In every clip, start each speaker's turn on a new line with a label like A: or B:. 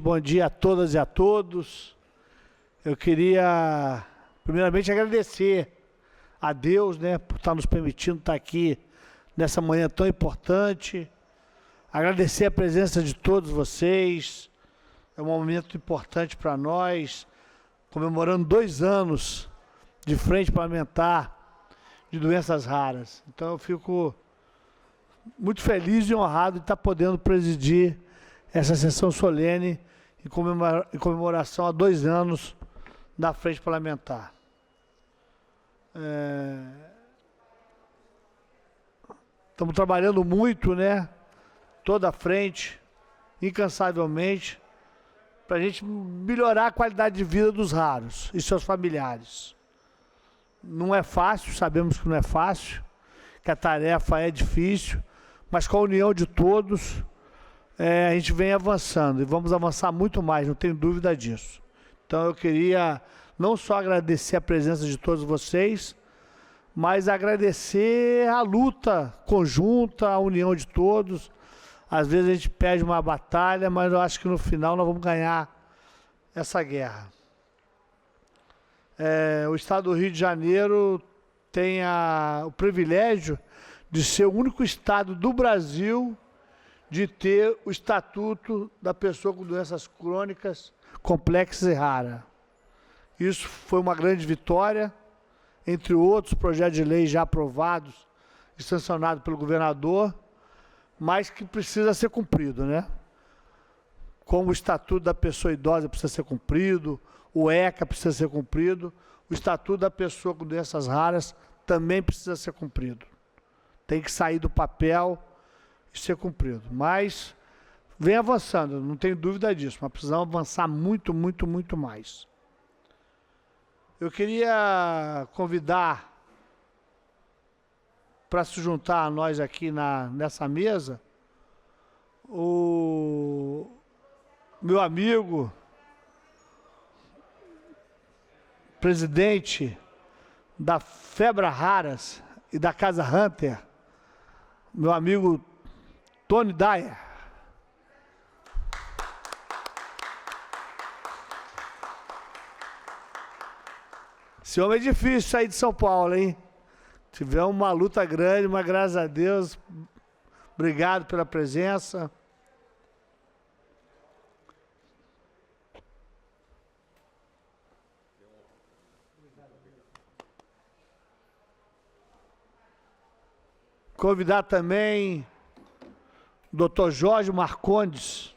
A: bom dia a todas e a todos. Eu queria, primeiramente, agradecer a Deus, né, por estar nos permitindo estar aqui nessa manhã tão importante. Agradecer a presença de todos vocês. É um momento importante para nós, comemorando 2 anos de Frente Parlamentar de Doenças Raras. Então eu fico muito feliz e honrado de estar podendo presidir essa sessão solene em comemoração a 2 anos da Frente Parlamentar. Estamos trabalhando muito, né? Toda a frente, incansavelmente, para a gente melhorar a qualidade de vida dos raros e seus familiares. Não é fácil, sabemos que não é fácil, que a tarefa é difícil, mas com a união de todos, a gente vem avançando e vamos avançar muito mais, não tenho dúvida disso. Então eu queria não só agradecer a presença de todos vocês, mas agradecer a luta conjunta, a união de todos. Às vezes a gente perde uma batalha, mas eu acho que no final nós vamos ganhar essa guerra. O Estado do Rio de Janeiro tem o privilégio de ser o único estado do Brasil de ter o estatuto da pessoa com doenças crônicas complexas e raras. Isso foi uma grande vitória, entre outros projetos de lei já aprovados e sancionados pelo governador, mas que precisa ser cumprido, né? Como o estatuto da pessoa idosa precisa ser cumprido, o ECA precisa ser cumprido, o estatuto da pessoa com doenças raras também precisa ser cumprido. Tem que sair do papel e ser cumprido. Mas vem avançando, não tenho dúvida disso, mas precisamos avançar muito, muito, muito mais. Eu queria convidar para se juntar a nós aqui nessa mesa o meu amigo, presidente da Febra Raras e da Casa Hunter, meu amigo Tony Dyer. Esse homem é difícil sair de São Paulo, hein? Tivemos uma luta grande, mas graças a Deus, obrigado pela presença. Convidar também o Dr. Jorge Marcondes.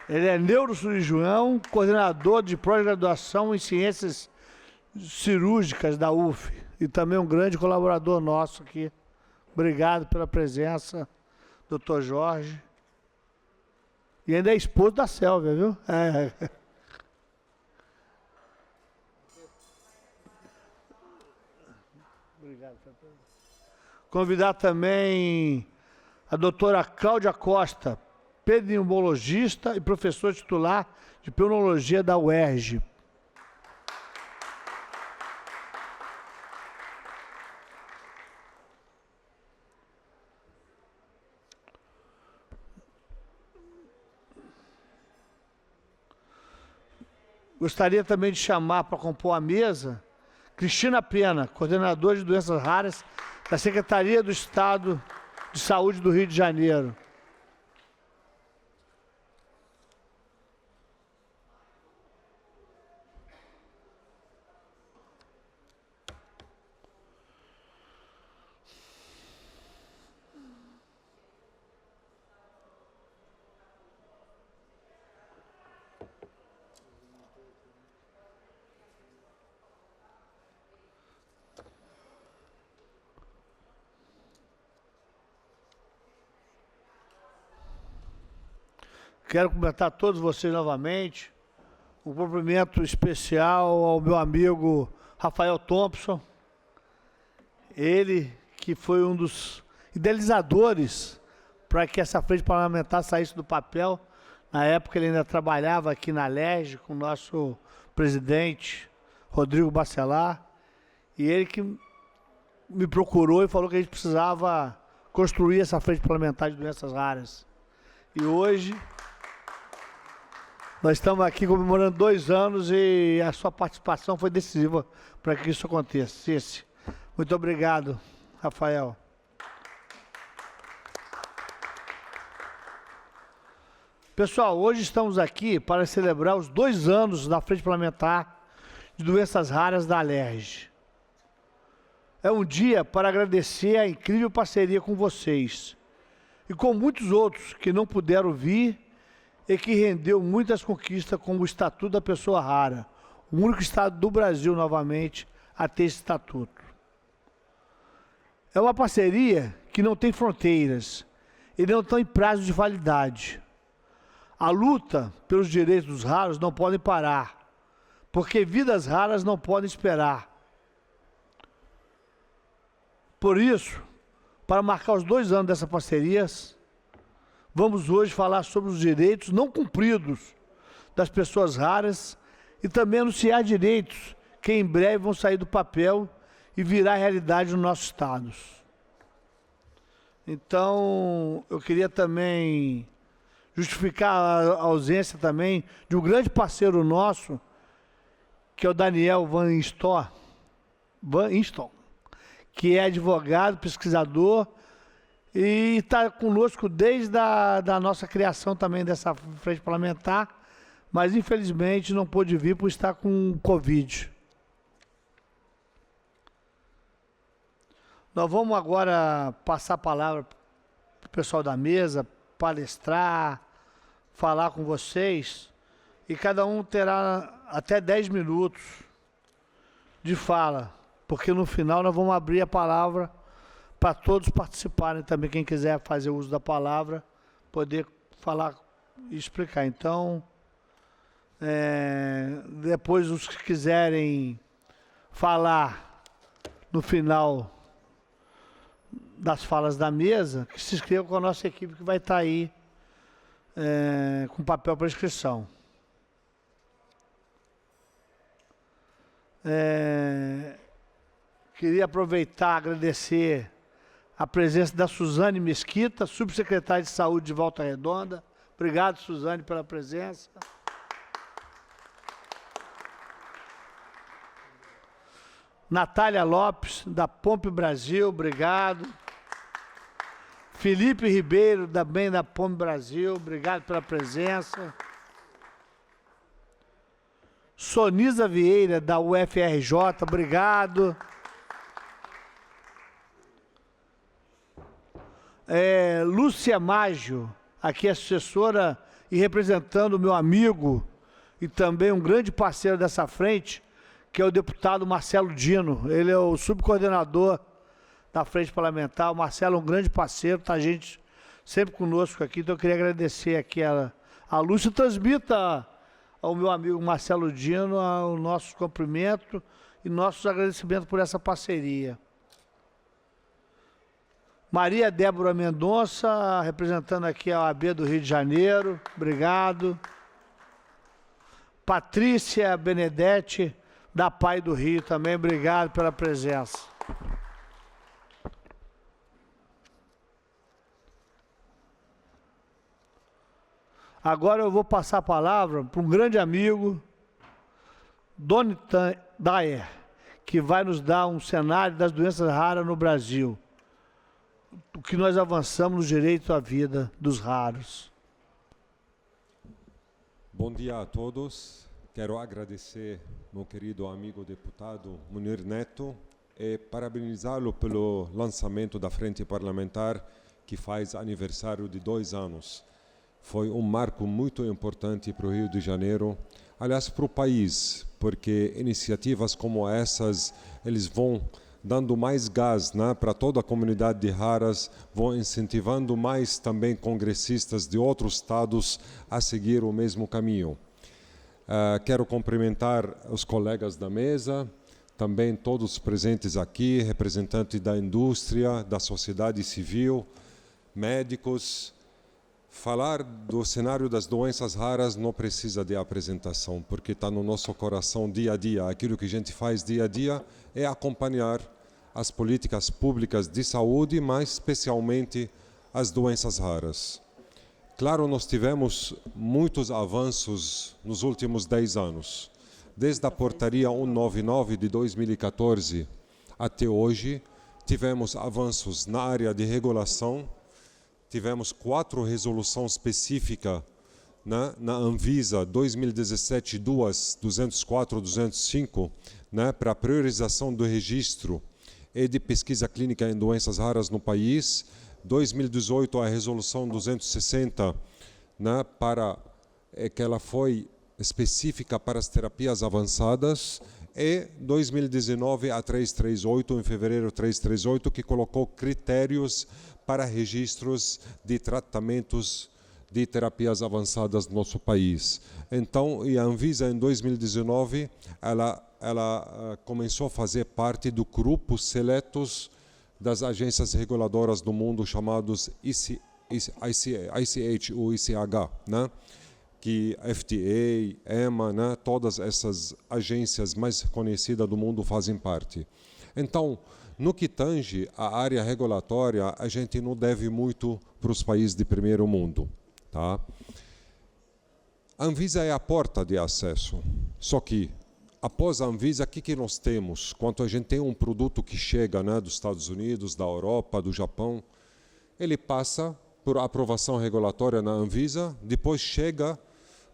A: Ele é neurocirurgião, coordenador de pós-graduação em ciências cirúrgicas da UF e também um grande colaborador nosso aqui. Obrigado pela presença, Dr. Jorge. E ainda é esposo da Sélvia, viu? Obrigado. Convidar também a doutora Cláudia Costa, pneumologista e professor titular de pneumologia da UERJ. Gostaria também de chamar para compor a mesa Cristina Pena, coordenadora de doenças raras da Secretaria do Estado de Saúde do Rio de Janeiro. Quero cumprimentar todos vocês novamente. Um cumprimento especial ao meu amigo Rafael Thompson. Ele que foi um dos idealizadores para que essa frente parlamentar saísse do papel. Na época ele ainda trabalhava aqui na LERJ com o nosso presidente, Rodrigo Bacelar. E ele que me procurou e falou que a gente precisava construir essa frente parlamentar de doenças raras. E hoje nós estamos aqui comemorando 2 anos e a sua participação foi decisiva para que isso acontecesse. Muito obrigado, Rafael. Pessoal, hoje estamos aqui para celebrar os 2 anos da Frente Parlamentar de Doenças Raras da Alerj. É um dia para agradecer a incrível parceria com vocês e com muitos outros que não puderam vir e que rendeu muitas conquistas, como o Estatuto da Pessoa Rara, o único estado do Brasil, novamente, a ter esse estatuto. É uma parceria que não tem fronteiras e não tem prazo de validade. A luta pelos direitos dos raros não pode parar, porque vidas raras não podem esperar. Por isso, para marcar os 2 anos dessa parceria, vamos hoje falar sobre os direitos não cumpridos das pessoas raras e também anunciar direitos que em breve vão sair do papel e virar realidade nos nossos estados. Então, eu queria também justificar a ausência também de um grande parceiro nosso, que é o Daniel Van Inston, que é advogado, pesquisador, e está conosco desde a nossa criação também dessa frente parlamentar, mas infelizmente não pôde vir por estar com Covid. Nós vamos agora passar a palavra para o pessoal da mesa, palestrar, falar com vocês, e cada um terá até 10 minutos de fala, porque no final nós vamos abrir a palavra para todos participarem também, quem quiser fazer uso da palavra, poder falar e explicar. Então, depois os que quiserem falar no final das falas da mesa, que se inscrevam com a nossa equipe que vai estar aí com papel para inscrição. Queria aproveitar e agradecer a presença da Suzane Mesquita, subsecretária de Saúde de Volta Redonda. Obrigado, Suzane, pela presença. Natália Lopes, da Pompe Brasil, obrigado. Felipe Ribeiro, também da Pompe Brasil, obrigado pela presença. Sonisa Vieira, da UFRJ, obrigado. Lúcia Maggio, aqui assessora e representando o meu amigo e também um grande parceiro dessa frente, que é o deputado Marcelo Dino. Ele é o subcoordenador da frente parlamentar. O Marcelo é um grande parceiro, tá a gente sempre conosco aqui, então eu queria agradecer aqui a Lúcia. Transmita ao meu amigo Marcelo Dino o nosso cumprimento e nossos agradecimentos por essa parceria. Maria Débora Mendonça, representando aqui a OAB do Rio de Janeiro, obrigado. Patrícia Benedetti, da PAI do Rio, também obrigado pela presença. Agora eu vou passar a palavra para um grande amigo, Doni Dyer, que vai nos dar um cenário das doenças raras no Brasil. O que nós avançamos no direito à vida dos raros.
B: Bom dia a todos. Quero agradecer meu querido amigo deputado Munir Neto e parabenizá-lo pelo lançamento da Frente Parlamentar, que faz aniversário de 2 anos. Foi um marco muito importante para o Rio de Janeiro, aliás, para o país, porque iniciativas como essas, eles vão dando mais gás, né, para toda a comunidade de raras, vão incentivando mais também congressistas de outros estados a seguir o mesmo caminho. Quero cumprimentar os colegas da mesa, também todos presentes aqui, representantes da indústria, da sociedade civil, médicos. Falar do cenário das doenças raras não precisa de apresentação, porque está no nosso coração dia a dia. Aquilo que a gente faz dia a dia é acompanhar as políticas públicas de saúde, mas especialmente as doenças raras. Claro, nós tivemos muitos avanços nos últimos 10 anos. Desde a Portaria 199 de 2014 até hoje, tivemos avanços na área de regulação, tivemos 4 resoluções específicas na Anvisa 2017, 204, 205, para a priorização do registro e de pesquisa clínica em doenças raras no país. 2018, a resolução 260, que ela foi específica para as terapias avançadas, e 2019, a 338, em fevereiro 338, que colocou critérios para registros de tratamentos de terapias avançadas no nosso país. Então, a Anvisa, em 2019, ela começou a fazer parte do grupo seletos das agências reguladoras do mundo chamados ICH ou ICH, que FDA, EMA, todas essas agências mais conhecidas do mundo fazem parte. Então, no que tange a área regulatória, a gente não deve muito para os países de primeiro mundo. Tá? A Anvisa é a porta de acesso, só que após a Anvisa, o que nós temos? Quando a gente tem um produto que chega dos Estados Unidos, da Europa, do Japão, ele passa por aprovação regulatória na Anvisa, depois chega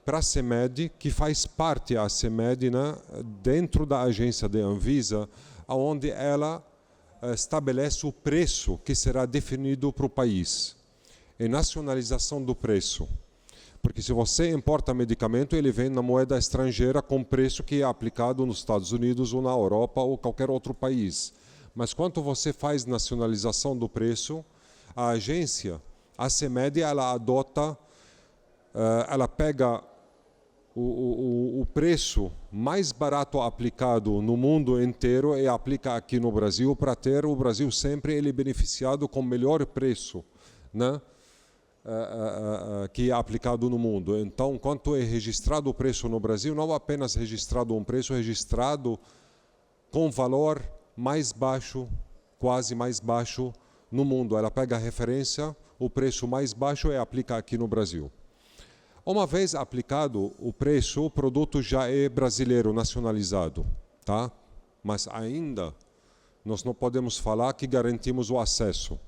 B: para a CEMED, que faz parte a CEMED dentro da agência da Anvisa, onde ela estabelece o preço que será definido para o país. E nacionalização do preço. Porque se você importa medicamento, ele vem na moeda estrangeira com preço que é aplicado nos Estados Unidos ou na Europa ou qualquer outro país. Mas quando você faz nacionalização do preço, a agência, a CEMED, ela adota, ela pega o preço mais barato aplicado no mundo inteiro e aplica aqui no Brasil para ter o Brasil sempre ele beneficiado com melhor preço, que é aplicado no mundo. Então, quando é registrado o preço no Brasil, não apenas registrado um preço, registrado com valor mais baixo, quase mais baixo no mundo. Ela pega a referência, o preço mais baixo e aplica aqui no Brasil. Uma vez aplicado o preço, o produto já é brasileiro, nacionalizado, tá? Mas ainda nós não podemos falar que garantimos o acesso.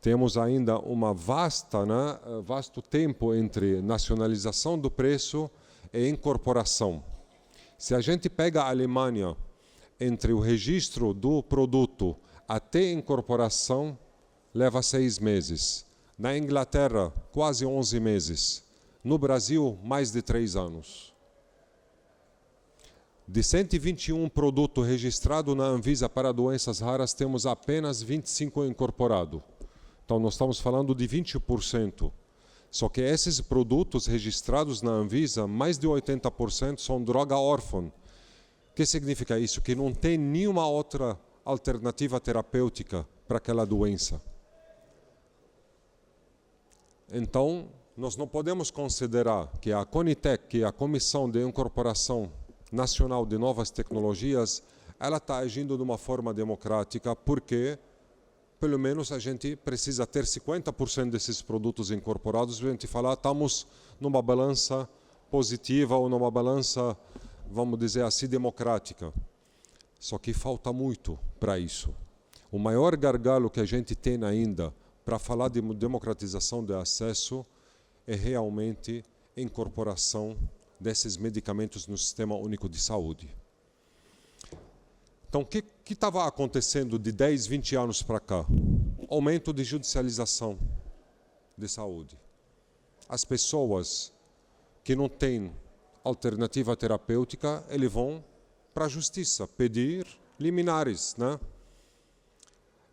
B: Temos ainda uma vasto tempo entre nacionalização do preço e incorporação. Se a gente pega a Alemanha, entre o registro do produto até incorporação, leva 6 meses. Na Inglaterra, quase 11 meses. No Brasil, mais de 3 anos. De 121 produtos registrados na Anvisa para doenças raras, temos apenas 25 incorporados. Então, nós estamos falando de 20%. Só que esses produtos registrados na Anvisa, mais de 80% são droga órfã. O que significa isso? Que não tem nenhuma outra alternativa terapêutica para aquela doença. Então, nós não podemos considerar que a CONITEC, que é a Comissão de Incorporação Nacional de Novas Tecnologias, ela está agindo de uma forma democrática, porque pelo menos a gente precisa ter 50% desses produtos incorporados para a gente falar estamos numa balança positiva ou numa balança, vamos dizer assim, democrática. Só que falta muito para isso. O maior gargalo que a gente tem ainda para falar de democratização de acesso é realmente a incorporação desses medicamentos no Sistema Único de Saúde. Então, o que estava acontecendo de 10, 20 anos para cá? Aumento de judicialização de saúde. As pessoas que não têm alternativa terapêutica, eles vão para a justiça pedir liminares,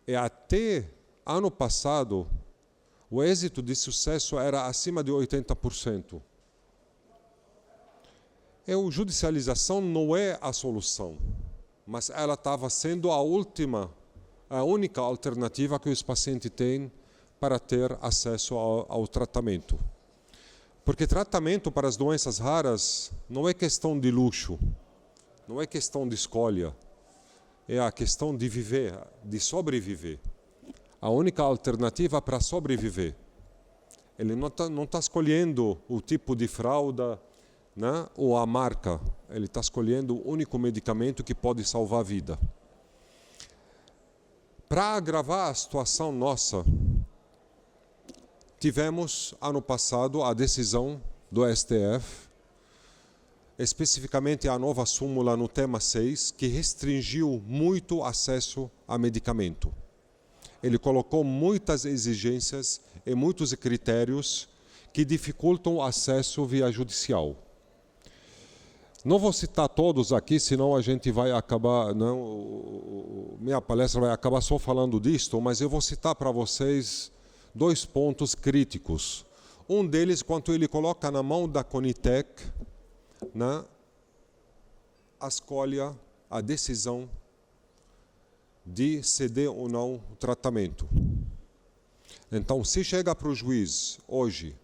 B: E até ano passado, o êxito de sucesso era acima de 80%. A judicialização não é a solução, mas ela estava sendo a única alternativa que os pacientes têm para ter acesso ao tratamento. Porque tratamento para as doenças raras não é questão de luxo, não é questão de escolha, é a questão de viver, de sobreviver. A única alternativa para sobreviver. Ele não tá escolhendo o tipo de fralda, né, ou a marca. Ele está escolhendo o único medicamento que pode salvar a vida. Para agravar a situação nossa, tivemos, ano passado, a decisão do STF, especificamente a nova súmula no tema 6, que restringiu muito o acesso a medicamento. Ele colocou muitas exigências e muitos critérios que dificultam o acesso via judicial. Não vou citar todos aqui, senão a gente vai acabar, minha palestra vai acabar só falando disto, mas eu vou citar para vocês 2 pontos críticos. Um deles, quando ele coloca na mão da Conitec, né, a escolha, a decisão de ceder ou não o tratamento. Então, se chega para o juiz hoje,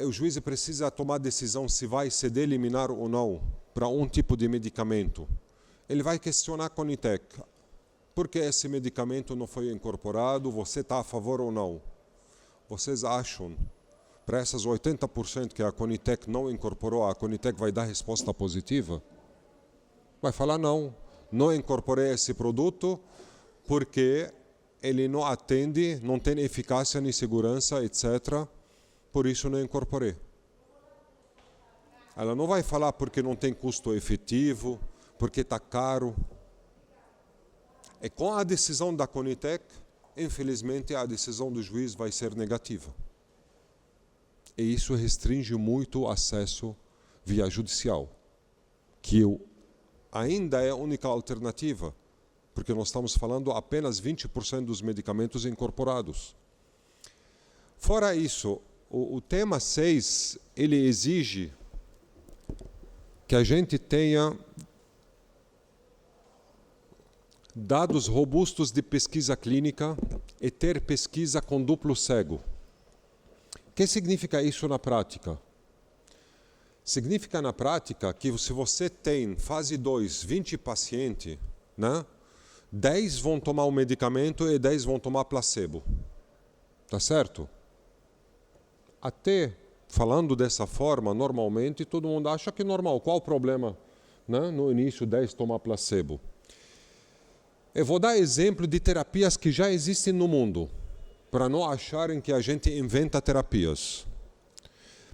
B: o juiz precisa tomar decisão se vai ceder liminar ou não para um tipo de medicamento. Ele vai questionar a Conitec. Por que esse medicamento não foi incorporado? Você está a favor ou não? Vocês acham, para essas 80% que a Conitec não incorporou, a Conitec vai dar resposta positiva? Vai falar não. Não incorporei esse produto porque ele não atende, não tem eficácia nem segurança, etc. Por isso não incorporei. Ela não vai falar porque não tem custo efetivo, porque está caro. E com a decisão da Conitec, infelizmente a decisão do juiz vai ser negativa. E isso restringe muito o acesso via judicial, que ainda é a única alternativa, porque nós estamos falando apenas 20% dos medicamentos incorporados. Fora isso, o tema 6, ele exige que a gente tenha dados robustos de pesquisa clínica e ter pesquisa com duplo cego. O que significa isso na prática? Significa na prática que se você tem fase 2, 20 pacientes, né, 10 vão tomar o medicamento e 10 vão tomar placebo. Tá certo? Até falando dessa forma, normalmente, todo mundo acha que é normal. Qual o problema, né, no início 10 tomar placebo? Eu vou dar exemplo de terapias que já existem no mundo, para não acharem que a gente inventa terapias.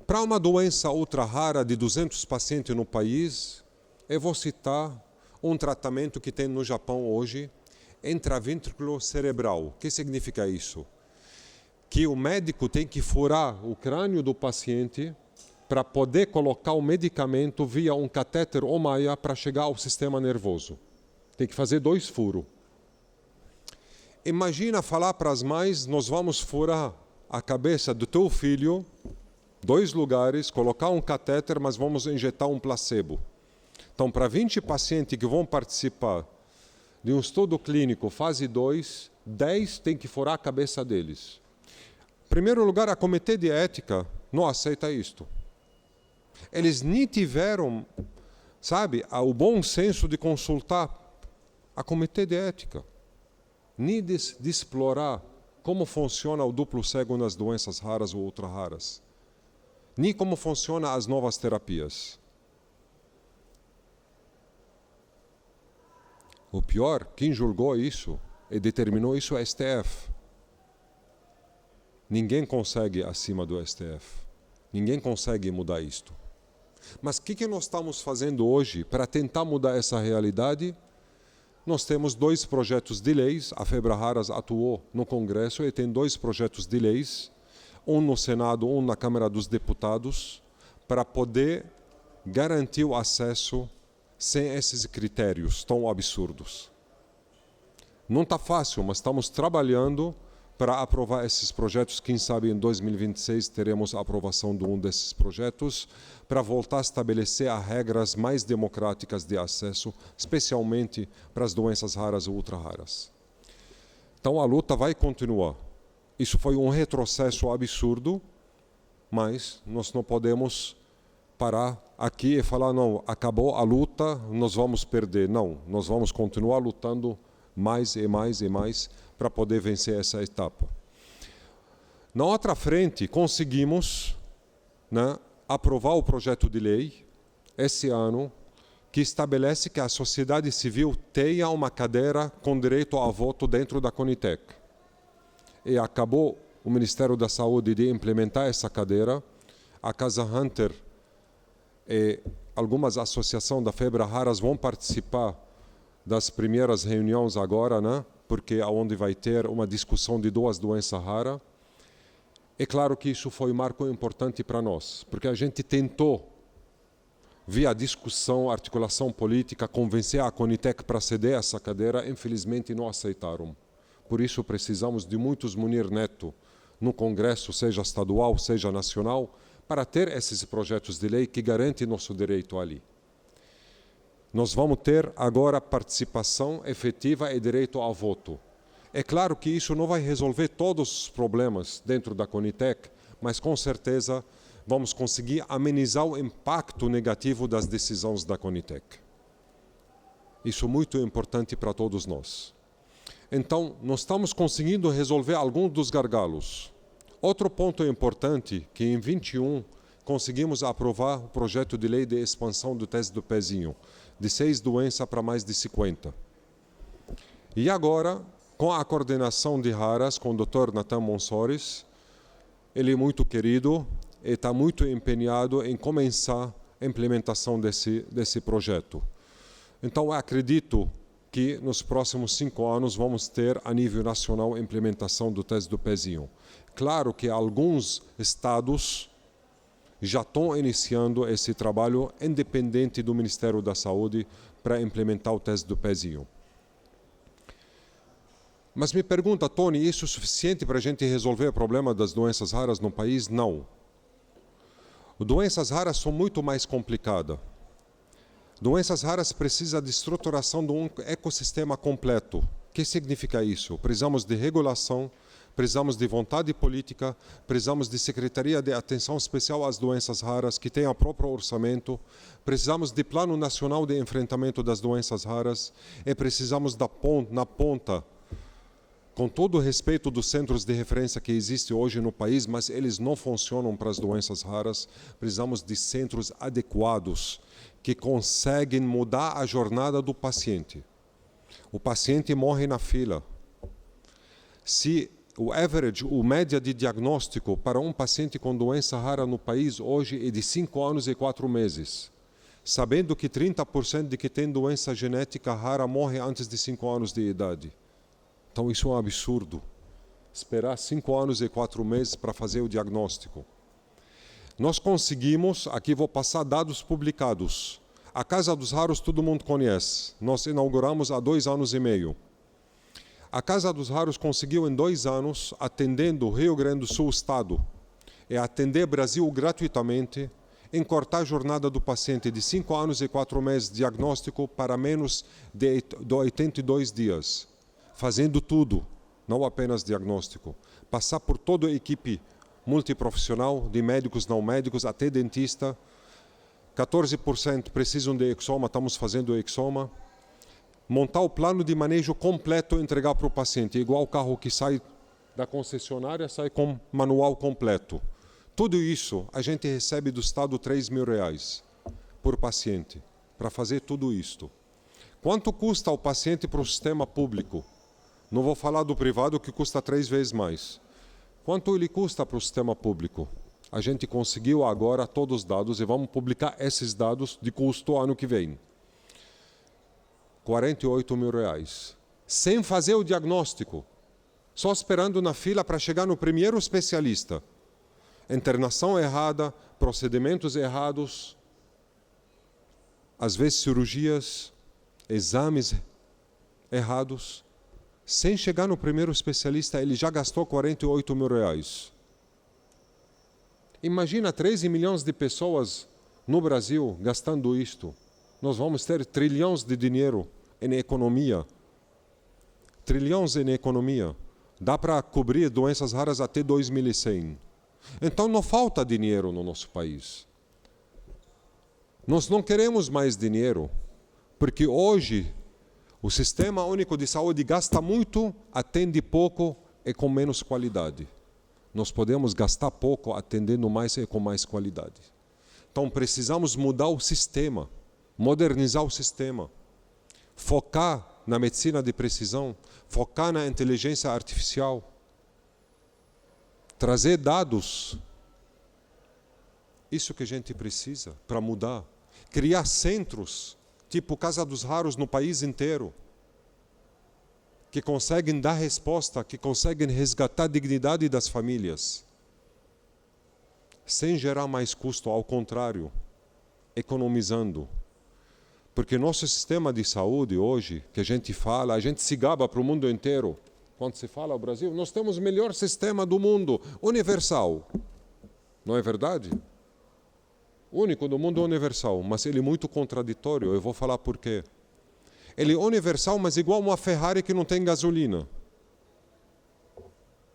B: Para uma doença ultra rara de 200 pacientes no país, eu vou citar um tratamento que tem no Japão hoje, intraventrículo cerebral. O que significa isso? Que o médico tem que furar o crânio do paciente para poder colocar o medicamento via um catéter ou maia para chegar ao sistema nervoso. Tem que fazer 2 furos. Imagina falar para as mães, nós vamos furar a cabeça do teu filho, 2 lugares, colocar um catéter, mas vamos injetar um placebo. Então, para 20 pacientes que vão participar de um estudo clínico fase 2, 10 tem que furar a cabeça deles. Em primeiro lugar, a Comitê de Ética não aceita isto. Eles nem tiveram, o bom senso de consultar a Comitê de Ética, nem de explorar como funciona o duplo cego nas doenças raras ou ultra raras, nem como funcionam as novas terapias. O pior, quem julgou isso e determinou isso é o STF. Ninguém consegue acima do STF. Ninguém consegue mudar isto. Mas o que nós estamos fazendo hoje para tentar mudar essa realidade? Nós temos 2 projetos de leis, a Febraharas atuou no Congresso e tem 2 projetos de leis, um no Senado, um na Câmara dos Deputados, para poder garantir o acesso sem esses critérios tão absurdos. Não está fácil, mas estamos trabalhando para aprovar esses projetos. Quem sabe em 2026 teremos a aprovação de um desses projetos para voltar a estabelecer as regras mais democráticas de acesso, especialmente para as doenças raras e ultra raras. Então a luta vai continuar. Isso foi um retrocesso absurdo, mas nós não podemos parar aqui e falar, não, acabou a luta, nós vamos perder. Não, nós vamos continuar lutando mais e mais e mais para poder vencer essa etapa. Na outra frente, conseguimos, né, aprovar o projeto de lei esse ano que estabelece que a sociedade civil tenha uma cadeira com direito a voto dentro da Conitec. E acabou o Ministério da Saúde de implementar essa cadeira. A Casa Hunter e algumas associações da Febre Raras vão participar das primeiras reuniões agora, né? Porque é onde vai ter uma discussão de 2 doenças raras. É claro que isso foi um marco importante para nós, porque a gente tentou, via discussão, articulação política, convencer a Conitec para ceder essa cadeira, infelizmente não aceitaram. Por isso precisamos de muitos Munir Neto no Congresso, seja estadual, seja nacional, para ter esses projetos de lei que garantem nosso direito ali. Nós vamos ter agora participação efetiva e direito ao voto. É claro que isso não vai resolver todos os problemas dentro da Conitec, mas com certeza vamos conseguir amenizar o impacto negativo das decisões da Conitec. Isso é muito importante para todos nós. Então, nós estamos conseguindo resolver alguns dos gargalos. Outro ponto importante, que em 21 conseguimos aprovar o projeto de lei de expansão do teste do pezinho, de 6 doenças para mais de 50. E agora, com a coordenação de raras, com o Dr. Natan Monsores, ele é muito querido e está muito empenhado em começar a implementação desse projeto. Então, eu acredito que nos próximos 5 anos vamos ter, a nível nacional, a implementação do teste do pezinho. Claro que alguns estados já estão iniciando esse trabalho independente do Ministério da Saúde para implementar o teste do pezinho. Mas me pergunta, Tony, isso é suficiente para a gente resolver o problema das doenças raras no país? Não. Doenças raras são muito mais complicadas. Doenças raras precisam de estruturação de um ecossistema completo. O que significa isso? Precisamos de regulação, precisamos de vontade política, precisamos de Secretaria de Atenção Especial às Doenças Raras, que tenha o próprio orçamento, precisamos de Plano Nacional de Enfrentamento das Doenças Raras e precisamos na ponta, com todo o respeito dos centros de referência que existem hoje no país, mas eles não funcionam para as doenças raras, precisamos de centros adequados que conseguem mudar a jornada do paciente. O paciente morre na fila. Se o average, o média de diagnóstico para um paciente com doença rara no país hoje é de 5 anos e 4 meses, sabendo que 30% de que tem doença genética rara morre antes de 5 anos de idade. Então isso é um absurdo. Esperar 5 anos e 4 meses para fazer o diagnóstico. Nós conseguimos, aqui vou passar dados publicados. A Casa dos Raros todo mundo conhece. Nós inauguramos há 2 anos e meio. A Casa dos Raros conseguiu em 2 anos, atendendo o Rio Grande do Sul Estado, e atender Brasil gratuitamente, encurtar a jornada do paciente de 5 anos e 4 meses de diagnóstico para menos de 82 dias. Fazendo tudo, não apenas diagnóstico. Passar por toda a equipe multiprofissional, de médicos, não médicos, até dentista. 14% precisam de exoma, estamos fazendo exoma. Montar o plano de manejo completo e entregar para o paciente. Igual o carro que sai da concessionária, sai com manual completo. Tudo isso, a gente recebe do Estado R$3.000 por paciente, para fazer tudo isto. Quanto custa o paciente para o sistema público? Não vou falar do privado, que custa 3 vezes mais. Quanto ele custa para o sistema público? A gente conseguiu agora todos os dados e vamos publicar esses dados de custo ano que vem. R$48.000. Sem fazer o diagnóstico. Só esperando na fila para chegar no primeiro especialista. Internação errada, procedimentos errados, às vezes cirurgias, exames errados. Sem chegar no primeiro especialista, ele já gastou R$48.000. Imagina 13 milhões de pessoas no Brasil gastando isto. Nós vamos ter trilhões de dinheiro em economia. Trilhões em economia. Dá para cobrir doenças raras até 2100. Então não falta dinheiro no nosso país. Nós não queremos mais dinheiro, porque hoje o Sistema Único de Saúde gasta muito, atende pouco e com menos qualidade. Nós podemos gastar pouco, atendendo mais e com mais qualidade. Então precisamos mudar o sistema, modernizar o sistema, focar na medicina de precisão, focar na inteligência artificial, trazer dados. Isso que a gente precisa para mudar. Criar centros, tipo Casa dos Raros no país inteiro, que conseguem dar resposta, que conseguem resgatar a dignidade das famílias, sem gerar mais custo, ao contrário, economizando. Porque nosso sistema de saúde hoje, que a gente fala, a gente se gaba para o mundo inteiro. Quando se fala ao Brasil, nós temos o melhor sistema do mundo, universal. Não é verdade? Único do mundo universal, mas ele é muito contraditório, eu vou falar por quê. Ele é universal, mas igual uma Ferrari que não tem gasolina.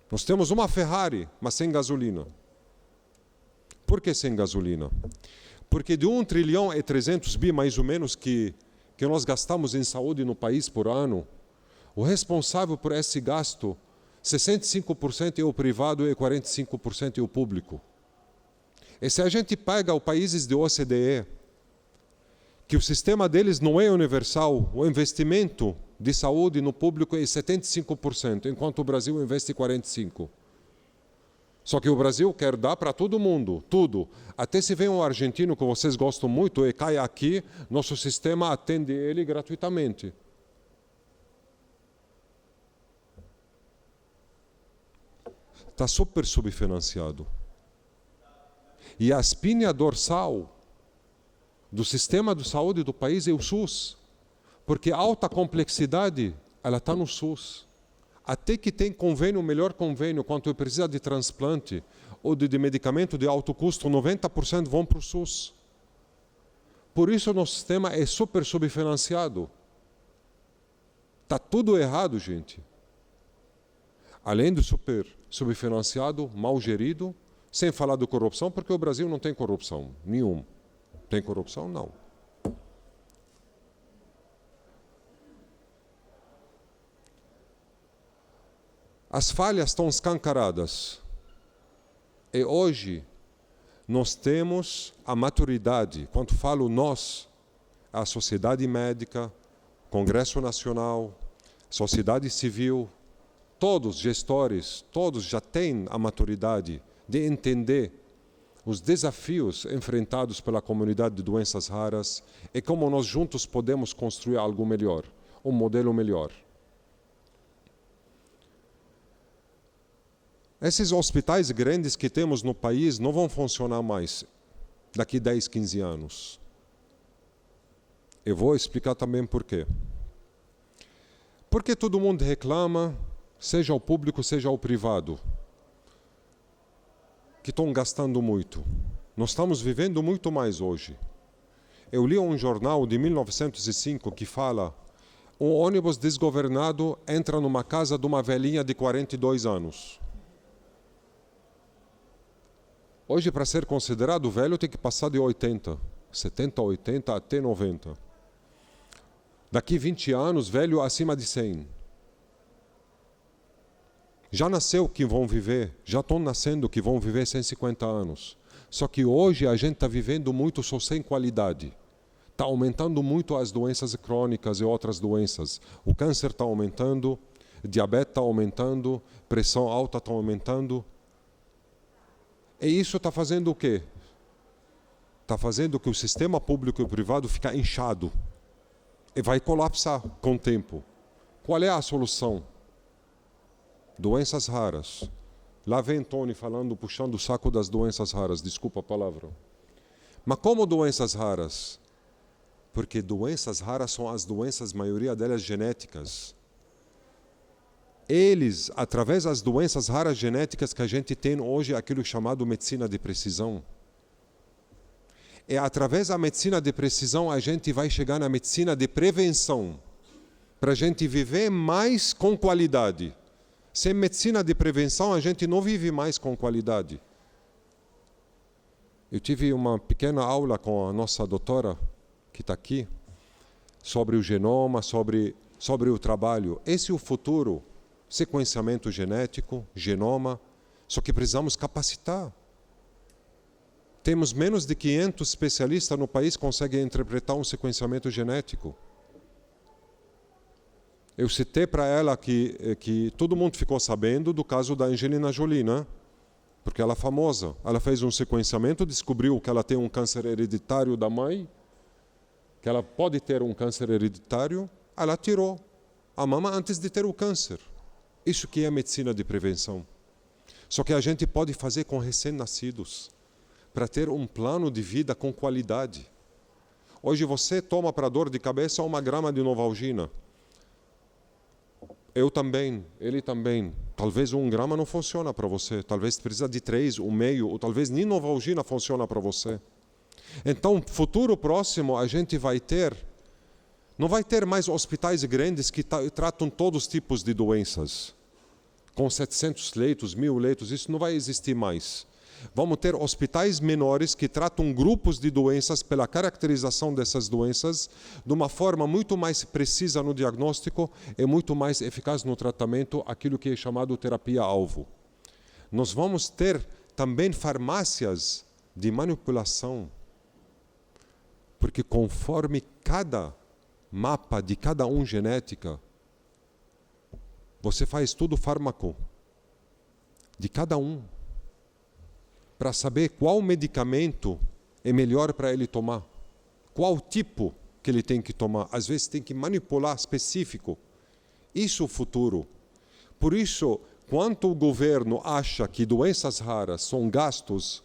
B: Nós temos uma Ferrari, mas sem gasolina. Por que sem gasolina? Porque de 1 trilhão e 300 bi, mais ou menos, que nós gastamos em saúde no país por ano, o responsável por esse gasto, 65% é o privado e 45% é o público. E se a gente pega os países de OCDE, que o sistema deles não é universal, o investimento de saúde no público é 75%, enquanto o Brasil investe 45%. Só que o Brasil quer dar para todo mundo, tudo. Até se vem um argentino que vocês gostam muito e cai aqui, nosso sistema atende ele gratuitamente. Está super subfinanciado. E a espinha dorsal do sistema de saúde do país é o SUS. Porque a alta complexidade, ela está no SUS. Até que tem convênio, melhor convênio, quando precisa de transplante ou de medicamento de alto custo, 90% vão para o SUS. Por isso o nosso sistema é super subfinanciado. Está tudo errado, gente. Além de super subfinanciado, mal gerido, sem falar de corrupção, porque o Brasil não tem corrupção, nenhum. Tem corrupção? Não. As falhas estão escancaradas. E hoje nós temos a maturidade. Quando falo nós, a sociedade médica, Congresso Nacional, sociedade civil, todos gestores, todos já têm a maturidade de entender os desafios enfrentados pela comunidade de doenças raras e como nós juntos podemos construir algo melhor, um modelo melhor. Esses hospitais grandes que temos no país não vão funcionar mais daqui 10, 15 anos. Eu vou explicar também por quê. Porque todo mundo reclama, seja o público, seja o privado, que estão gastando muito. Nós estamos vivendo muito mais hoje. Eu li um jornal de 1905 que fala: um ônibus desgovernado entra numa casa de uma velhinha de 42 anos. Hoje, para ser considerado velho, tem que passar de 80, 70, 80 até 90. Daqui 20 anos, velho acima de 100. Já nasceu que vão viver, já estão nascendo que vão viver 150 anos. Só que hoje a gente está vivendo muito só sem qualidade. Está aumentando muito as doenças crônicas e outras doenças. O câncer está aumentando, diabetes está aumentando, pressão alta está aumentando. E isso está fazendo o quê? Está fazendo que o sistema público e privado fique inchado. E vai colapsar com o tempo. Qual é a solução? Doenças raras. Lá vem Tony falando, puxando o saco das doenças raras, desculpa a palavra. Mas como doenças raras? Porque doenças raras são as doenças, maioria delas genéticas. Eles, através das doenças raras genéticas que a gente tem hoje, aquilo chamado medicina de precisão. É através da medicina de precisão a gente vai chegar na medicina de prevenção, para a gente viver mais com qualidade. Sem medicina de prevenção a gente não vive mais com qualidade. Eu tive uma pequena aula com a nossa doutora, que está aqui, sobre o genoma, sobre o trabalho. Esse é o futuro, sequenciamento genético, genoma, só que precisamos capacitar. Temos menos de 500 especialistas no país que conseguem interpretar um sequenciamento genético. Eu citei para ela que todo mundo ficou sabendo do caso da Angelina Jolie, né? Porque ela é famosa. Ela fez um sequenciamento, descobriu que ela tem um câncer hereditário da mãe, que ela pode ter um câncer hereditário, ela tirou a mama antes de ter o câncer. Isso que é a medicina de prevenção. Só que a gente pode fazer com recém-nascidos, para ter um plano de vida com qualidade. Hoje você toma para dor de cabeça 1 grama de Novalgina. Eu também, ele também. Talvez 1 grama não funciona para você. Talvez precisa de 3, 1,5, ou talvez nem Novalgina funciona para você. Então, futuro próximo, a gente vai ter... Não vai ter mais hospitais grandes que tratam todos os tipos de doenças. Com 700 leitos, 1.000 leitos, isso não vai existir mais. Vamos ter hospitais menores que tratam grupos de doenças pela caracterização dessas doenças de uma forma muito mais precisa no diagnóstico e muito mais eficaz no tratamento, aquilo que é chamado terapia-alvo. Nós vamos ter também farmácias de manipulação, porque conforme cada mapa de cada genética, você faz tudo fármaco de cada para saber qual medicamento é melhor para ele tomar, qual tipo que ele tem que tomar. Às vezes tem que manipular específico. Isso é o futuro. Por isso, quanto o governo acha que doenças raras são gastos,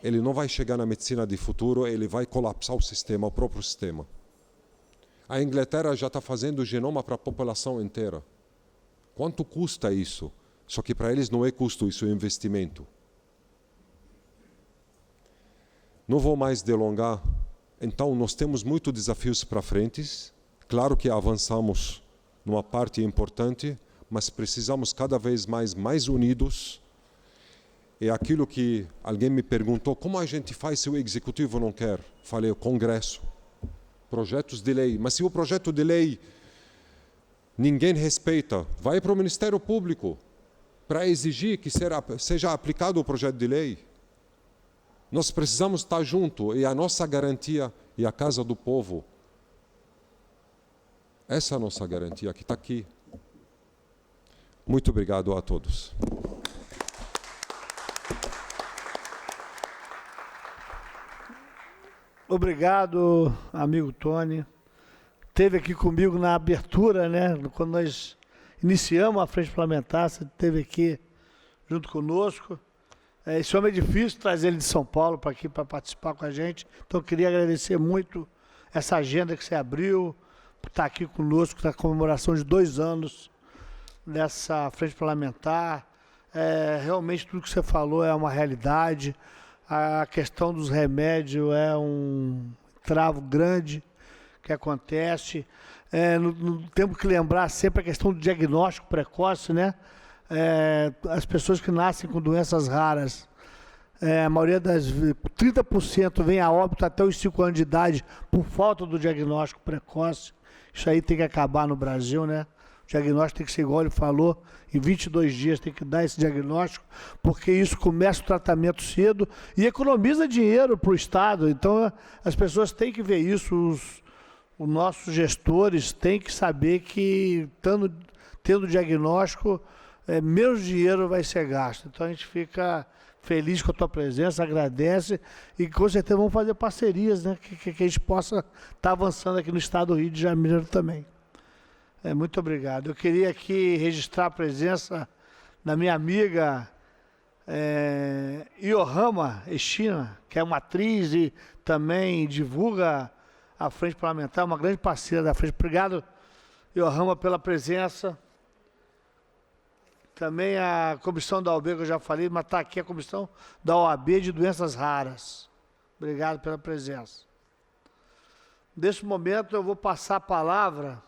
B: ele não vai chegar na medicina de futuro, ele vai colapsar o próprio sistema. A Inglaterra já está fazendo genoma para a população inteira. Quanto custa isso? Só que para eles não é custo, isso é investimento. Não vou mais delongar. Então, nós temos muitos desafios para frente. Claro que avançamos numa parte importante, mas precisamos cada vez mais unidos. É aquilo que alguém me perguntou, como a gente faz se o executivo não quer? Falei, o Congresso, projetos de lei. Mas se o projeto de lei ninguém respeita, vai para o Ministério Público para exigir que seja aplicado o projeto de lei. Nós precisamos estar juntos e a nossa garantia é a Casa do Povo. Essa é a nossa garantia que está aqui. Muito obrigado a todos.
A: Obrigado, amigo Tony. Esteve aqui comigo na abertura, né? Quando nós iniciamos a frente parlamentar, você esteve aqui junto conosco. Esse homem é difícil trazer ele de São Paulo para aqui para participar com a gente. Então eu queria agradecer muito essa agenda que você abriu, por estar aqui conosco na comemoração de 2 anos dessa frente parlamentar. Realmente tudo que você falou é uma realidade. A questão dos remédios é um travo grande que acontece. Temos que lembrar sempre a questão do diagnóstico precoce, né? As pessoas que nascem com doenças raras, a maioria das 30% vem a óbito até os 5 anos de idade por falta do diagnóstico precoce. Isso aí tem que acabar no Brasil, né? O diagnóstico tem que ser igual ele falou, em 22 dias tem que dar esse diagnóstico, porque isso começa o tratamento cedo e economiza dinheiro para o Estado. Então as pessoas têm que ver isso, os nossos gestores têm que saber que tendo diagnóstico, menos dinheiro vai ser gasto. Então a gente fica feliz com a tua presença, agradece e com certeza vamos fazer parcerias, né? Que a gente possa estar avançando aqui no estado do Rio de Janeiro também. Muito obrigado. Eu queria aqui registrar a presença da minha amiga Iohama Estina, que é uma atriz e também divulga a Frente Parlamentar, uma grande parceira da Frente. Obrigado, Iohama, pela presença. Também a comissão da OAB, que eu já falei, mas está aqui a comissão da OAB de doenças raras. Obrigado pela presença. Nesse momento eu vou passar a palavra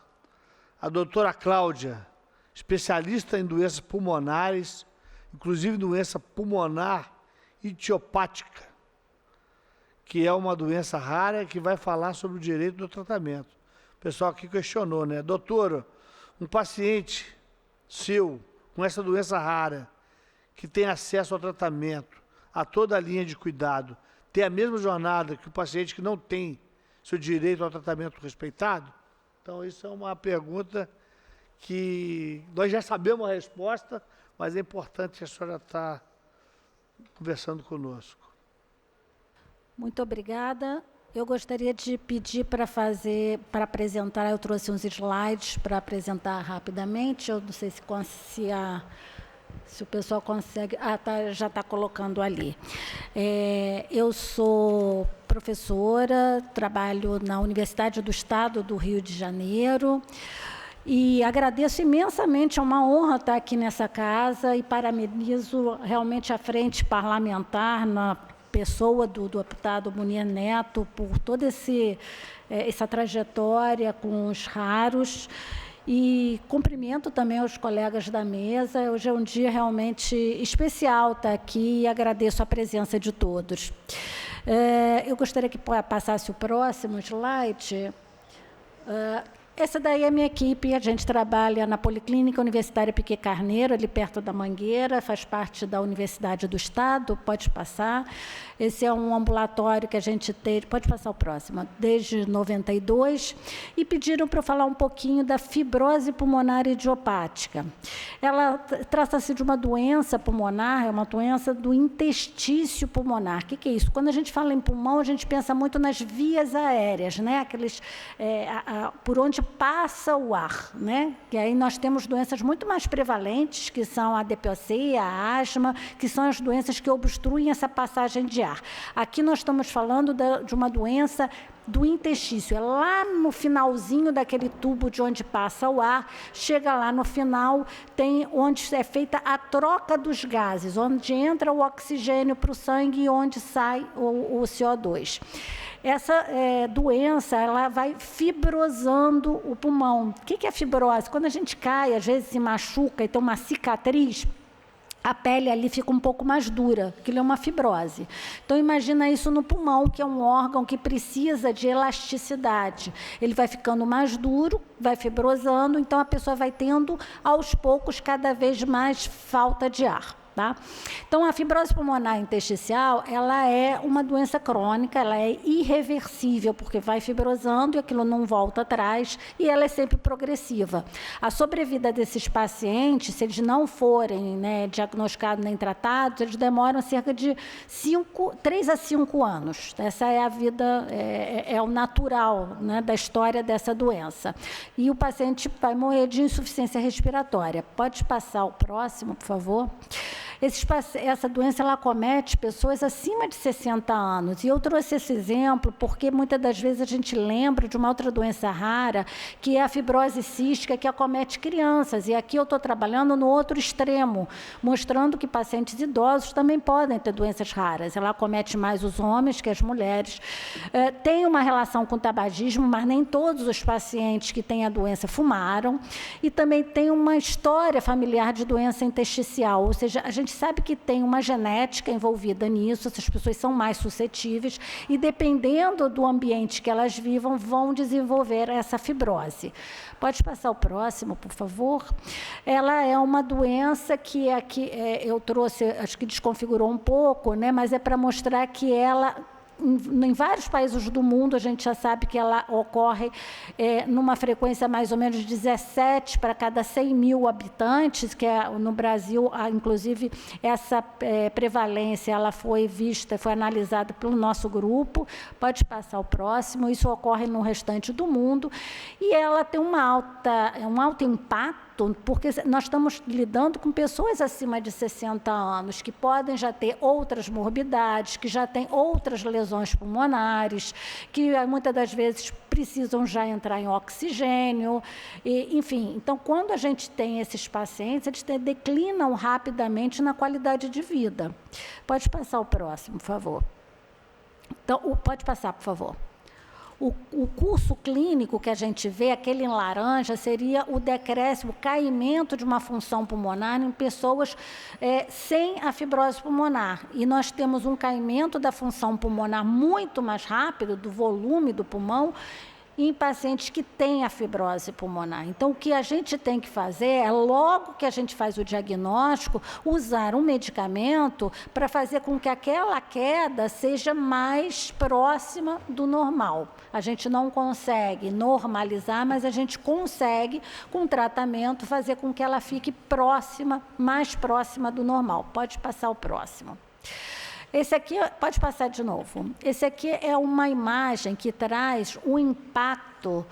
A: à doutora Cláudia, especialista em doenças pulmonares, inclusive doença pulmonar idiopática. que é uma doença rara que vai falar sobre o direito do tratamento. O pessoal aqui questionou, né? Doutor, um paciente seu com essa doença rara, que tem acesso ao tratamento, a toda a linha de cuidado, tem a mesma jornada que o paciente que não tem seu direito ao tratamento respeitado? Então, isso é uma pergunta que nós já sabemos a resposta, mas é importante que a senhora está conversando conosco.
C: Muito obrigada. Eu gostaria de pedir para apresentar, eu trouxe uns slides para apresentar rapidamente, eu não sei se o pessoal consegue... já está colocando ali. Eu sou professora, trabalho na Universidade do Estado do Rio de Janeiro, e agradeço imensamente, é uma honra estar aqui nessa casa, e parabenizo realmente a frente parlamentar, na pessoa do deputado Munir Neto, por toda essa trajetória com os raros, e cumprimento também os colegas da mesa. Hoje é um dia realmente especial estar aqui, e agradeço a presença de todos. Eu gostaria que passasse o próximo slide. Essa daí é a minha equipe, a gente trabalha na Policlínica Universitária Piquet Carneiro, ali perto da Mangueira, faz parte da Universidade do Estado, pode passar. Esse é um ambulatório que a gente tem, pode passar o próximo, desde 92, e pediram para eu falar um pouquinho da fibrose pulmonar idiopática. Ela trata-se de uma doença pulmonar, é uma doença do interstício pulmonar. O que é isso? Quando a gente fala em pulmão, a gente pensa muito nas vias aéreas, né? Aqueles, por onde passa o ar, né? E aí nós temos doenças muito mais prevalentes, que são a DPOC, a asma, que são as doenças que obstruem essa passagem de ar. Aqui nós estamos falando de uma doença do interstício, é lá no finalzinho daquele tubo de onde passa o ar, chega lá no final, tem onde é feita a troca dos gases, onde entra o oxigênio para o sangue e onde sai o CO2. Essa doença, ela vai fibrosando o pulmão. O que é fibrose? Quando a gente cai, às vezes se machuca e tem uma cicatriz, a pele ali fica um pouco mais dura, aquilo é uma fibrose. Então, imagina isso no pulmão, que é um órgão que precisa de elasticidade. Ele vai ficando mais duro, vai fibrosando, então a pessoa vai tendo, aos poucos, cada vez mais falta de ar. Tá? Então, a fibrose pulmonar intersticial, ela é uma doença crônica, ela é irreversível, porque vai fibrosando e aquilo não volta atrás, e ela é sempre progressiva. A sobrevida desses pacientes, se eles não forem, né, diagnosticados nem tratados, eles demoram cerca de 3 a 5 anos. Essa é a vida, é o natural, né, da história dessa doença. E o paciente vai morrer de insuficiência respiratória. Pode passar o próximo, por favor? Essa doença, ela acomete pessoas acima de 60 anos. E eu trouxe esse exemplo porque muitas das vezes a gente lembra de uma outra doença rara, que é a fibrose cística, que acomete crianças. E aqui eu estou trabalhando no outro extremo, mostrando que pacientes idosos também podem ter doenças raras. Ela acomete mais os homens que as mulheres. Tem uma relação com o tabagismo, mas nem todos os pacientes que têm a doença fumaram. E também tem uma história familiar de doença intersticial, ou seja, a gente sabe que tem uma genética envolvida nisso, essas pessoas são mais suscetíveis e, dependendo do ambiente que elas vivam, vão desenvolver essa fibrose. Pode passar o próximo, por favor? Ela é uma doença que aqui eu trouxe, acho que desconfigurou um pouco, né? Mas é para mostrar que ela... Em vários países do mundo, a gente já sabe que ela ocorre numa frequência mais ou menos de 17 para cada 100 mil habitantes, que no Brasil, inclusive, essa prevalência ela foi vista, foi analisada pelo nosso grupo. Pode passar o próximo. Isso ocorre no restante do mundo. E ela tem um alto impacto, porque nós estamos lidando com pessoas acima de 60 anos, que podem já ter outras morbidades, que já têm outras lesões pulmonares, que muitas das vezes precisam já entrar em oxigênio, enfim. Então, quando a gente tem esses pacientes, eles declinam rapidamente na qualidade de vida. Pode passar o próximo, por favor. Então, pode passar, por favor. O curso clínico que a gente vê, aquele em laranja, seria o decréscimo, o caimento de uma função pulmonar em pessoas sem a fibrose pulmonar. E nós temos um caimento da função pulmonar muito mais rápido, do volume do pulmão, em pacientes que têm a fibrose pulmonar. Então, o que a gente tem que fazer é, logo que a gente faz o diagnóstico, usar um medicamento para fazer com que aquela queda seja mais próxima do normal. A gente não consegue normalizar, mas a gente consegue, com tratamento, fazer com que ela fique próxima, mais próxima do normal. Pode passar o próximo. Esse aqui, pode passar de novo. Esse aqui é uma imagem que traz o impacto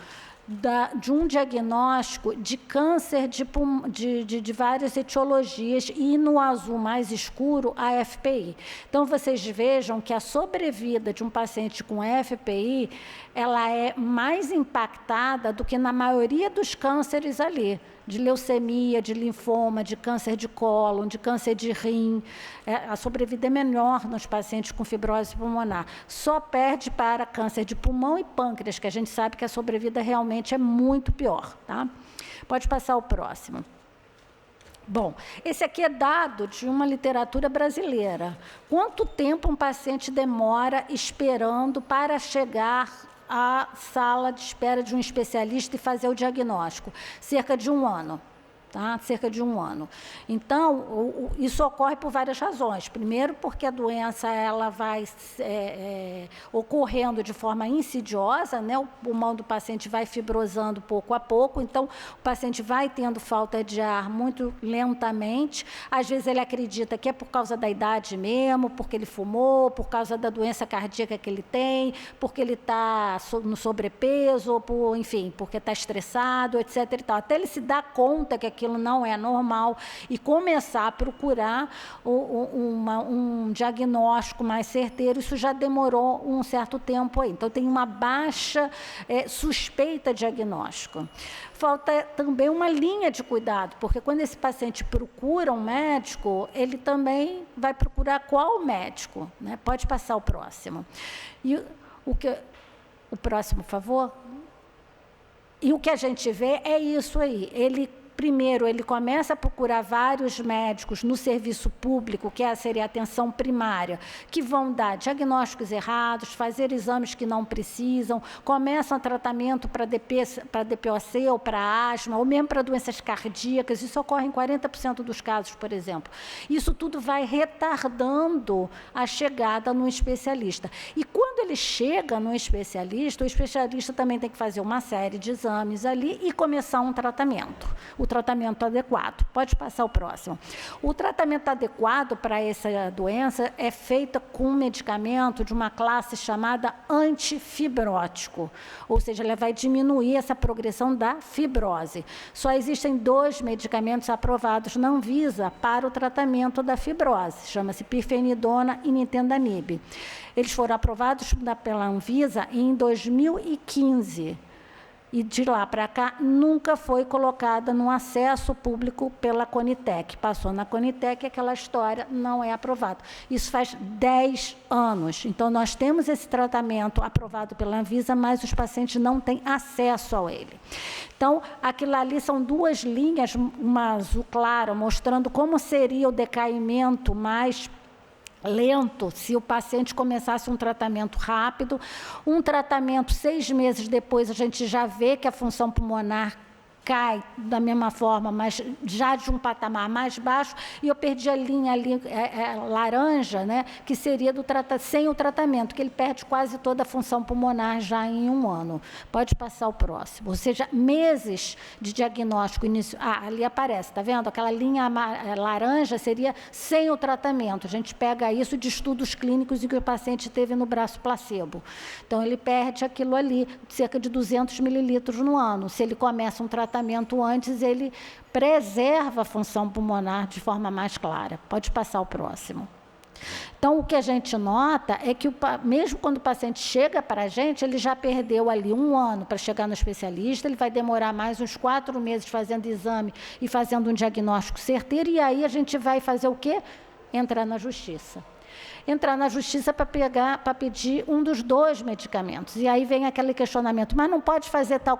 C: de um diagnóstico de câncer de várias etiologias, e no azul mais escuro, a FPI. Então, vocês vejam que a sobrevida de um paciente com FPI, ela é mais impactada do que na maioria dos cânceres ali, de leucemia, de linfoma, de câncer de cólon, de câncer de rim. A sobrevida é menor nos pacientes com fibrose pulmonar. Só perde para câncer de pulmão e pâncreas, que a gente sabe que a sobrevida realmente é muito pior, tá? Pode passar o próximo. Bom, esse aqui é dado de uma literatura brasileira. Quanto tempo um paciente demora esperando para chegar à sala de espera de um especialista e fazer o diagnóstico? Cerca de 1 ano. Tá? Cerca de 1 ano. Então, isso ocorre por várias razões. Primeiro, porque a doença ela vai ocorrendo de forma insidiosa, né? O pulmão do paciente vai fibrosando pouco a pouco, então o paciente vai tendo falta de ar muito lentamente. Às vezes ele acredita que é por causa da idade mesmo, porque ele fumou, por causa da doença cardíaca que ele tem, porque ele está no sobrepeso, ou por, enfim, porque está estressado, etc. e tal. Até ele se dar conta que aquilo não é normal e começar a procurar um diagnóstico mais certeiro, isso já demorou um certo tempo aí. Então, tem uma baixa suspeita diagnóstico. Falta também uma linha de cuidado, porque quando esse paciente procura um médico, ele também vai procurar qual médico, né? Pode passar o próximo. E o próximo, por favor. E o que a gente vê é isso aí. Primeiro, ele começa a procurar vários médicos no serviço público, que seria a atenção primária, que vão dar diagnósticos errados, fazer exames que não precisam, começam tratamento para DPOC ou para asma, ou mesmo para doenças cardíacas. Isso ocorre em 40% dos casos, por exemplo. Isso tudo vai retardando a chegada no especialista. E quando ele chega no especialista, o especialista também tem que fazer uma série de exames ali e começar um tratamento. O tratamento adequado. Pode passar o próximo. O tratamento adequado para essa doença é feito com um medicamento de uma classe chamada antifibrótico, ou seja, ele vai diminuir essa progressão da fibrose. Só existem 2 medicamentos aprovados na Anvisa para o tratamento da fibrose, chama-se pirfenidona e nintedanib. Eles foram aprovados pela Anvisa em 2015. E de lá para cá, nunca foi colocada no acesso público pela Conitec. Passou na Conitec, aquela história não é aprovada. Isso faz 10 anos. Então, nós temos esse tratamento aprovado pela Anvisa, mas os pacientes não têm acesso a ele. Então, aquilo ali são 2 linhas, uma azul clara, mostrando como seria o decaimento mais lento, se o paciente começasse um tratamento rápido. Um tratamento, 6 meses depois, a gente já vê que a função pulmonar cai da mesma forma, mas já de um patamar mais baixo, e eu perdi a linha ali, laranja, né, que seria sem o tratamento, que ele perde quase toda a função pulmonar já em 1 ano. Pode passar o próximo. Ou seja, meses de diagnóstico início. Ali aparece, está vendo? Aquela linha laranja seria sem o tratamento. A gente pega isso de estudos clínicos em que o paciente teve no braço placebo. Então, ele perde aquilo ali, cerca de 200 mililitros no ano. Se ele começa um tratamento antes, ele preserva a função pulmonar de forma mais clara. Pode passar o próximo. Então, o que a gente nota é que, mesmo quando o paciente chega para a gente, ele já perdeu ali 1 ano para chegar no especialista, ele vai demorar mais uns 4 meses fazendo exame e fazendo um diagnóstico certeiro, e aí a gente vai fazer o quê? Entrar na justiça. entrar na justiça para pedir um dos 2 medicamentos. E aí vem aquele questionamento, mas não pode fazer tal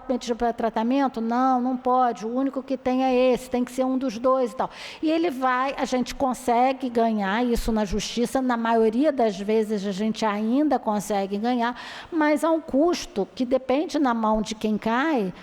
C: tratamento? Não, não pode, o único que tem é esse, tem que ser um dos 2 e tal. E ele vai, a gente consegue ganhar isso na justiça, na maioria das vezes a gente ainda consegue ganhar, mas há um custo que depende na mão de quem cai.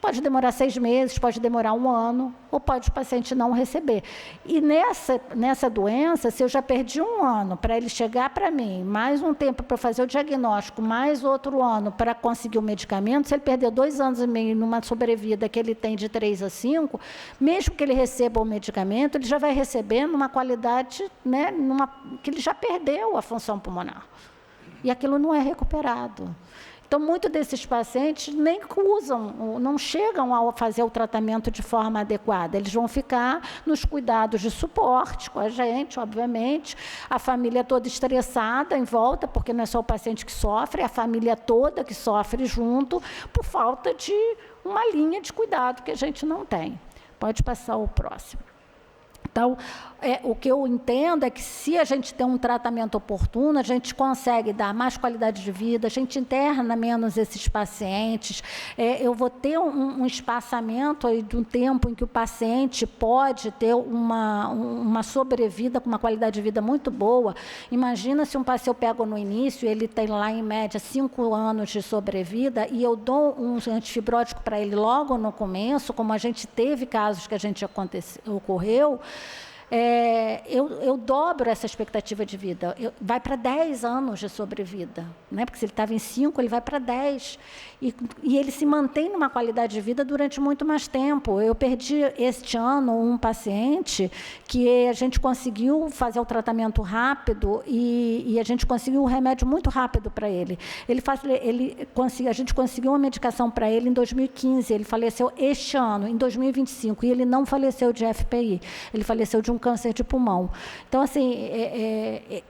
C: Pode demorar 6 meses, pode demorar 1 ano, ou pode o paciente não receber. E nessa doença, se eu já perdi 1 ano para ele chegar para mim, mais um tempo para fazer o diagnóstico, mais outro ano para conseguir o medicamento, se ele perder 2 anos e meio numa sobrevida que ele tem de 3 a 5, mesmo que ele receba o medicamento, ele já vai receber numa qualidade, né, que ele já perdeu a função pulmonar. E aquilo não é recuperado. Então, muitos desses pacientes nem usam, não chegam a fazer o tratamento de forma adequada. Eles vão ficar nos cuidados de suporte com a gente, obviamente, a família toda estressada em volta, porque não é só o paciente que sofre, é a família toda que sofre junto, por falta de uma linha de cuidado que a gente não tem. Pode passar o próximo. Então, o que eu entendo é que se a gente tem um tratamento oportuno, a gente consegue dar mais qualidade de vida, a gente interna menos esses pacientes, eu vou ter um espaçamento aí de um tempo em que o paciente pode ter uma sobrevida com uma qualidade de vida muito boa. Imagina se um paciente eu pego no início, ele tem lá em média 5 anos de sobrevida e eu dou um antifibrótico para ele logo no começo, como a gente teve casos que a gente ocorreu, eu dobro essa expectativa de vida, vai para 10 anos de sobrevida, né? Porque se ele estava em 5, ele vai para 10, e ele se mantém numa qualidade de vida durante muito mais tempo. Eu perdi este ano um paciente que a gente conseguiu fazer o tratamento rápido e a gente conseguiu um remédio muito rápido para ele. A gente conseguiu uma medicação para ele em 2015, ele faleceu este ano, em 2025, e ele não faleceu de FPI, ele faleceu de um câncer de pulmão. Então, assim,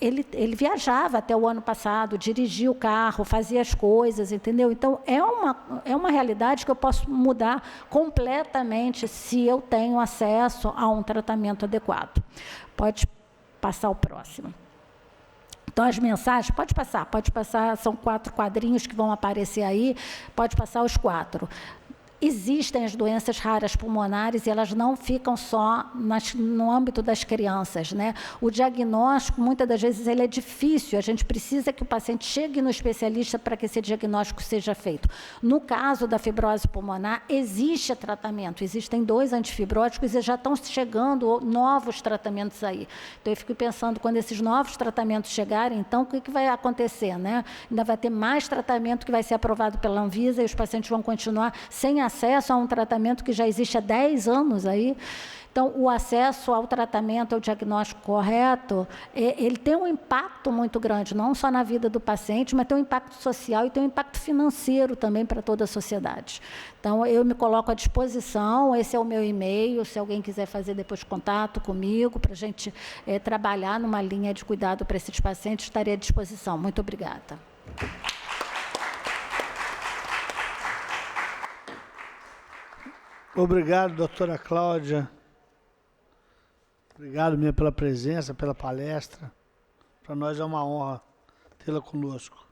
C: ele viajava até o ano passado, dirigia o carro, fazia as coisas, entendeu? Então, é uma realidade que eu posso mudar completamente se eu tenho acesso a um tratamento adequado. Pode passar o próximo. Então, as mensagens, pode passar, são 4 quadrinhos que vão aparecer aí, pode passar os 4. Existem as doenças raras pulmonares e elas não ficam só no âmbito das crianças, né? O diagnóstico, muitas das vezes, ele é difícil, a gente precisa que o paciente chegue no especialista para que esse diagnóstico seja feito. No caso da fibrose pulmonar, existe tratamento, existem 2 antifibróticos e já estão chegando novos tratamentos aí. Então, eu fico pensando, quando esses novos tratamentos chegarem, então, o que vai acontecer, né? Ainda vai ter mais tratamento que vai ser aprovado pela Anvisa e os pacientes vão continuar sem acesso a um tratamento que já existe há 10 anos aí. Então, o acesso ao tratamento, ao diagnóstico correto, ele tem um impacto muito grande, não só na vida do paciente, mas tem um impacto social e tem um impacto financeiro também para toda a sociedade. Então, eu me coloco à disposição, esse é o meu e-mail, se alguém quiser fazer depois contato comigo, para a gente trabalhar numa linha de cuidado para esses pacientes, estarei à disposição. Muito obrigada.
A: Obrigado, doutora Cláudia. Obrigado mesmo pela presença, pela palestra. Para nós é uma honra tê-la conosco.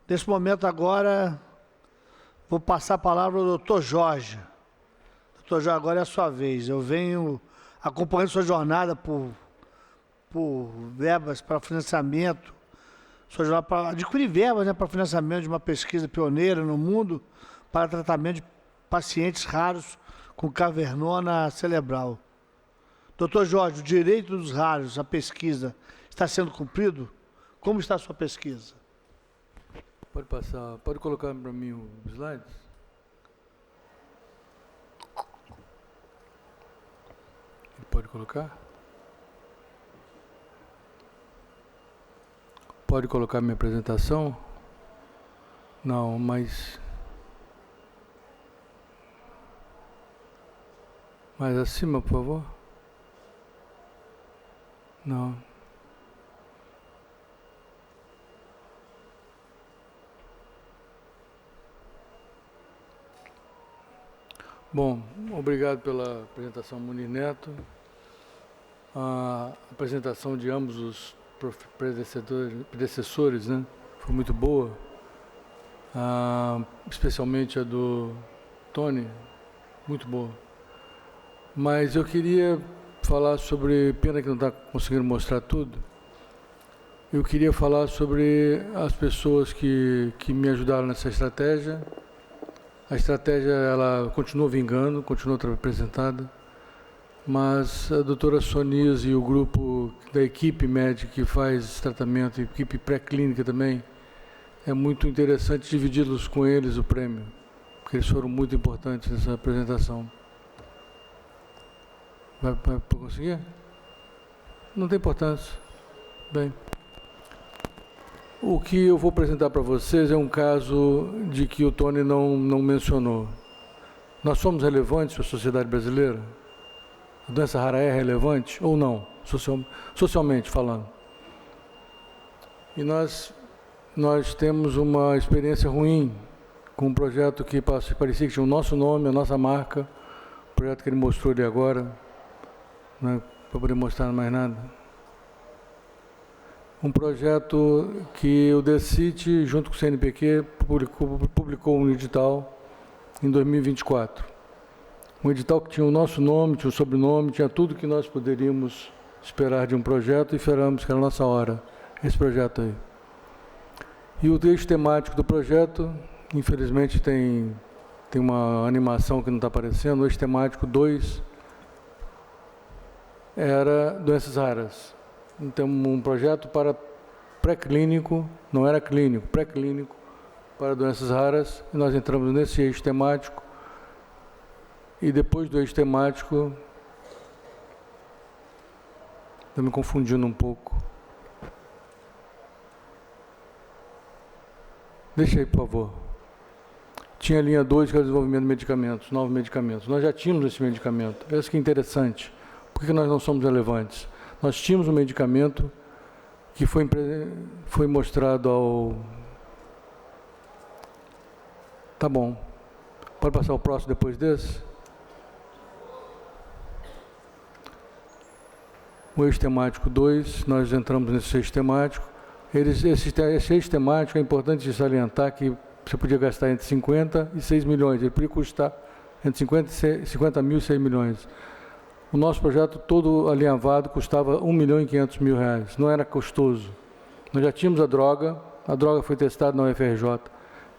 A: Nesse momento agora, vou passar a palavra ao doutor Jorge. Doutor Jorge, agora é a sua vez. Eu venho acompanhando sua jornada por verbas para financiamento, sua jornada para adquirir verbas, né, para financiamento de uma pesquisa pioneira no mundo para tratamento de pacientes raros com cavernoma cerebral. Doutor Jorge, o direito dos raros, a pesquisa, está sendo cumprido? Como está a sua pesquisa?
D: Pode passar, pode colocar para mim os slides? Pode colocar? Pode colocar minha apresentação? Não, mas... Mais acima, por favor. Não. Bom, obrigado pela apresentação, Munir Neto. A apresentação de ambos os predecessores, né? Foi muito boa, especialmente a do Tony, muito boa. Mas eu queria falar sobre, pena que não está conseguindo mostrar tudo, eu queria falar sobre as pessoas que me ajudaram nessa estratégia. A estratégia, ela continua vingando, continua apresentada, mas a doutora Sonise e o grupo da equipe médica que faz esse tratamento, equipe pré-clínica também, é muito interessante dividi-los com eles o prêmio, porque eles foram muito importantes nessa apresentação. Vai conseguir? Não tem importância. Bem, o que eu vou apresentar para vocês é um caso de que o Tony não mencionou. Nós somos relevantes para a sociedade brasileira? A doença rara é relevante ou não, socialmente falando? E nós temos uma experiência ruim com um projeto que parecia que tinha o nosso nome, a nossa marca, o projeto que ele mostrou ali agora, não é para poder mostrar mais nada. Um projeto que o DECIT, junto com o CNPq, publicou um edital em 2024. Um edital que tinha o nosso nome, tinha o sobrenome, tinha tudo que nós poderíamos esperar de um projeto e esperamos que era a nossa hora, esse projeto aí. E o eixo temático do projeto, infelizmente tem uma animação que não está aparecendo, o eixo temático 2 era doenças raras. Então, um projeto para pré-clínico, não era clínico, pré-clínico para doenças raras, e nós entramos nesse eixo temático, e depois do eixo temático, estou me confundindo um pouco. Deixa aí, por favor. Tinha a linha 2, que era o desenvolvimento de medicamentos, novos medicamentos. Nós já tínhamos esse medicamento. Isso que é interessante. Por que nós não somos relevantes? Nós tínhamos um medicamento que foi mostrado ao... Tá bom. Pode passar o próximo depois desse? O eixo temático 2, nós entramos nesse eixo temático. Esse eixo temático é importante salientar que você podia gastar entre 50 e 6 milhões. Ele podia custar entre 50 mil e 6 milhões. O nosso projeto todo alinhavado custava R$1.500.000, não era custoso. Nós já tínhamos a droga foi testada na UFRJ,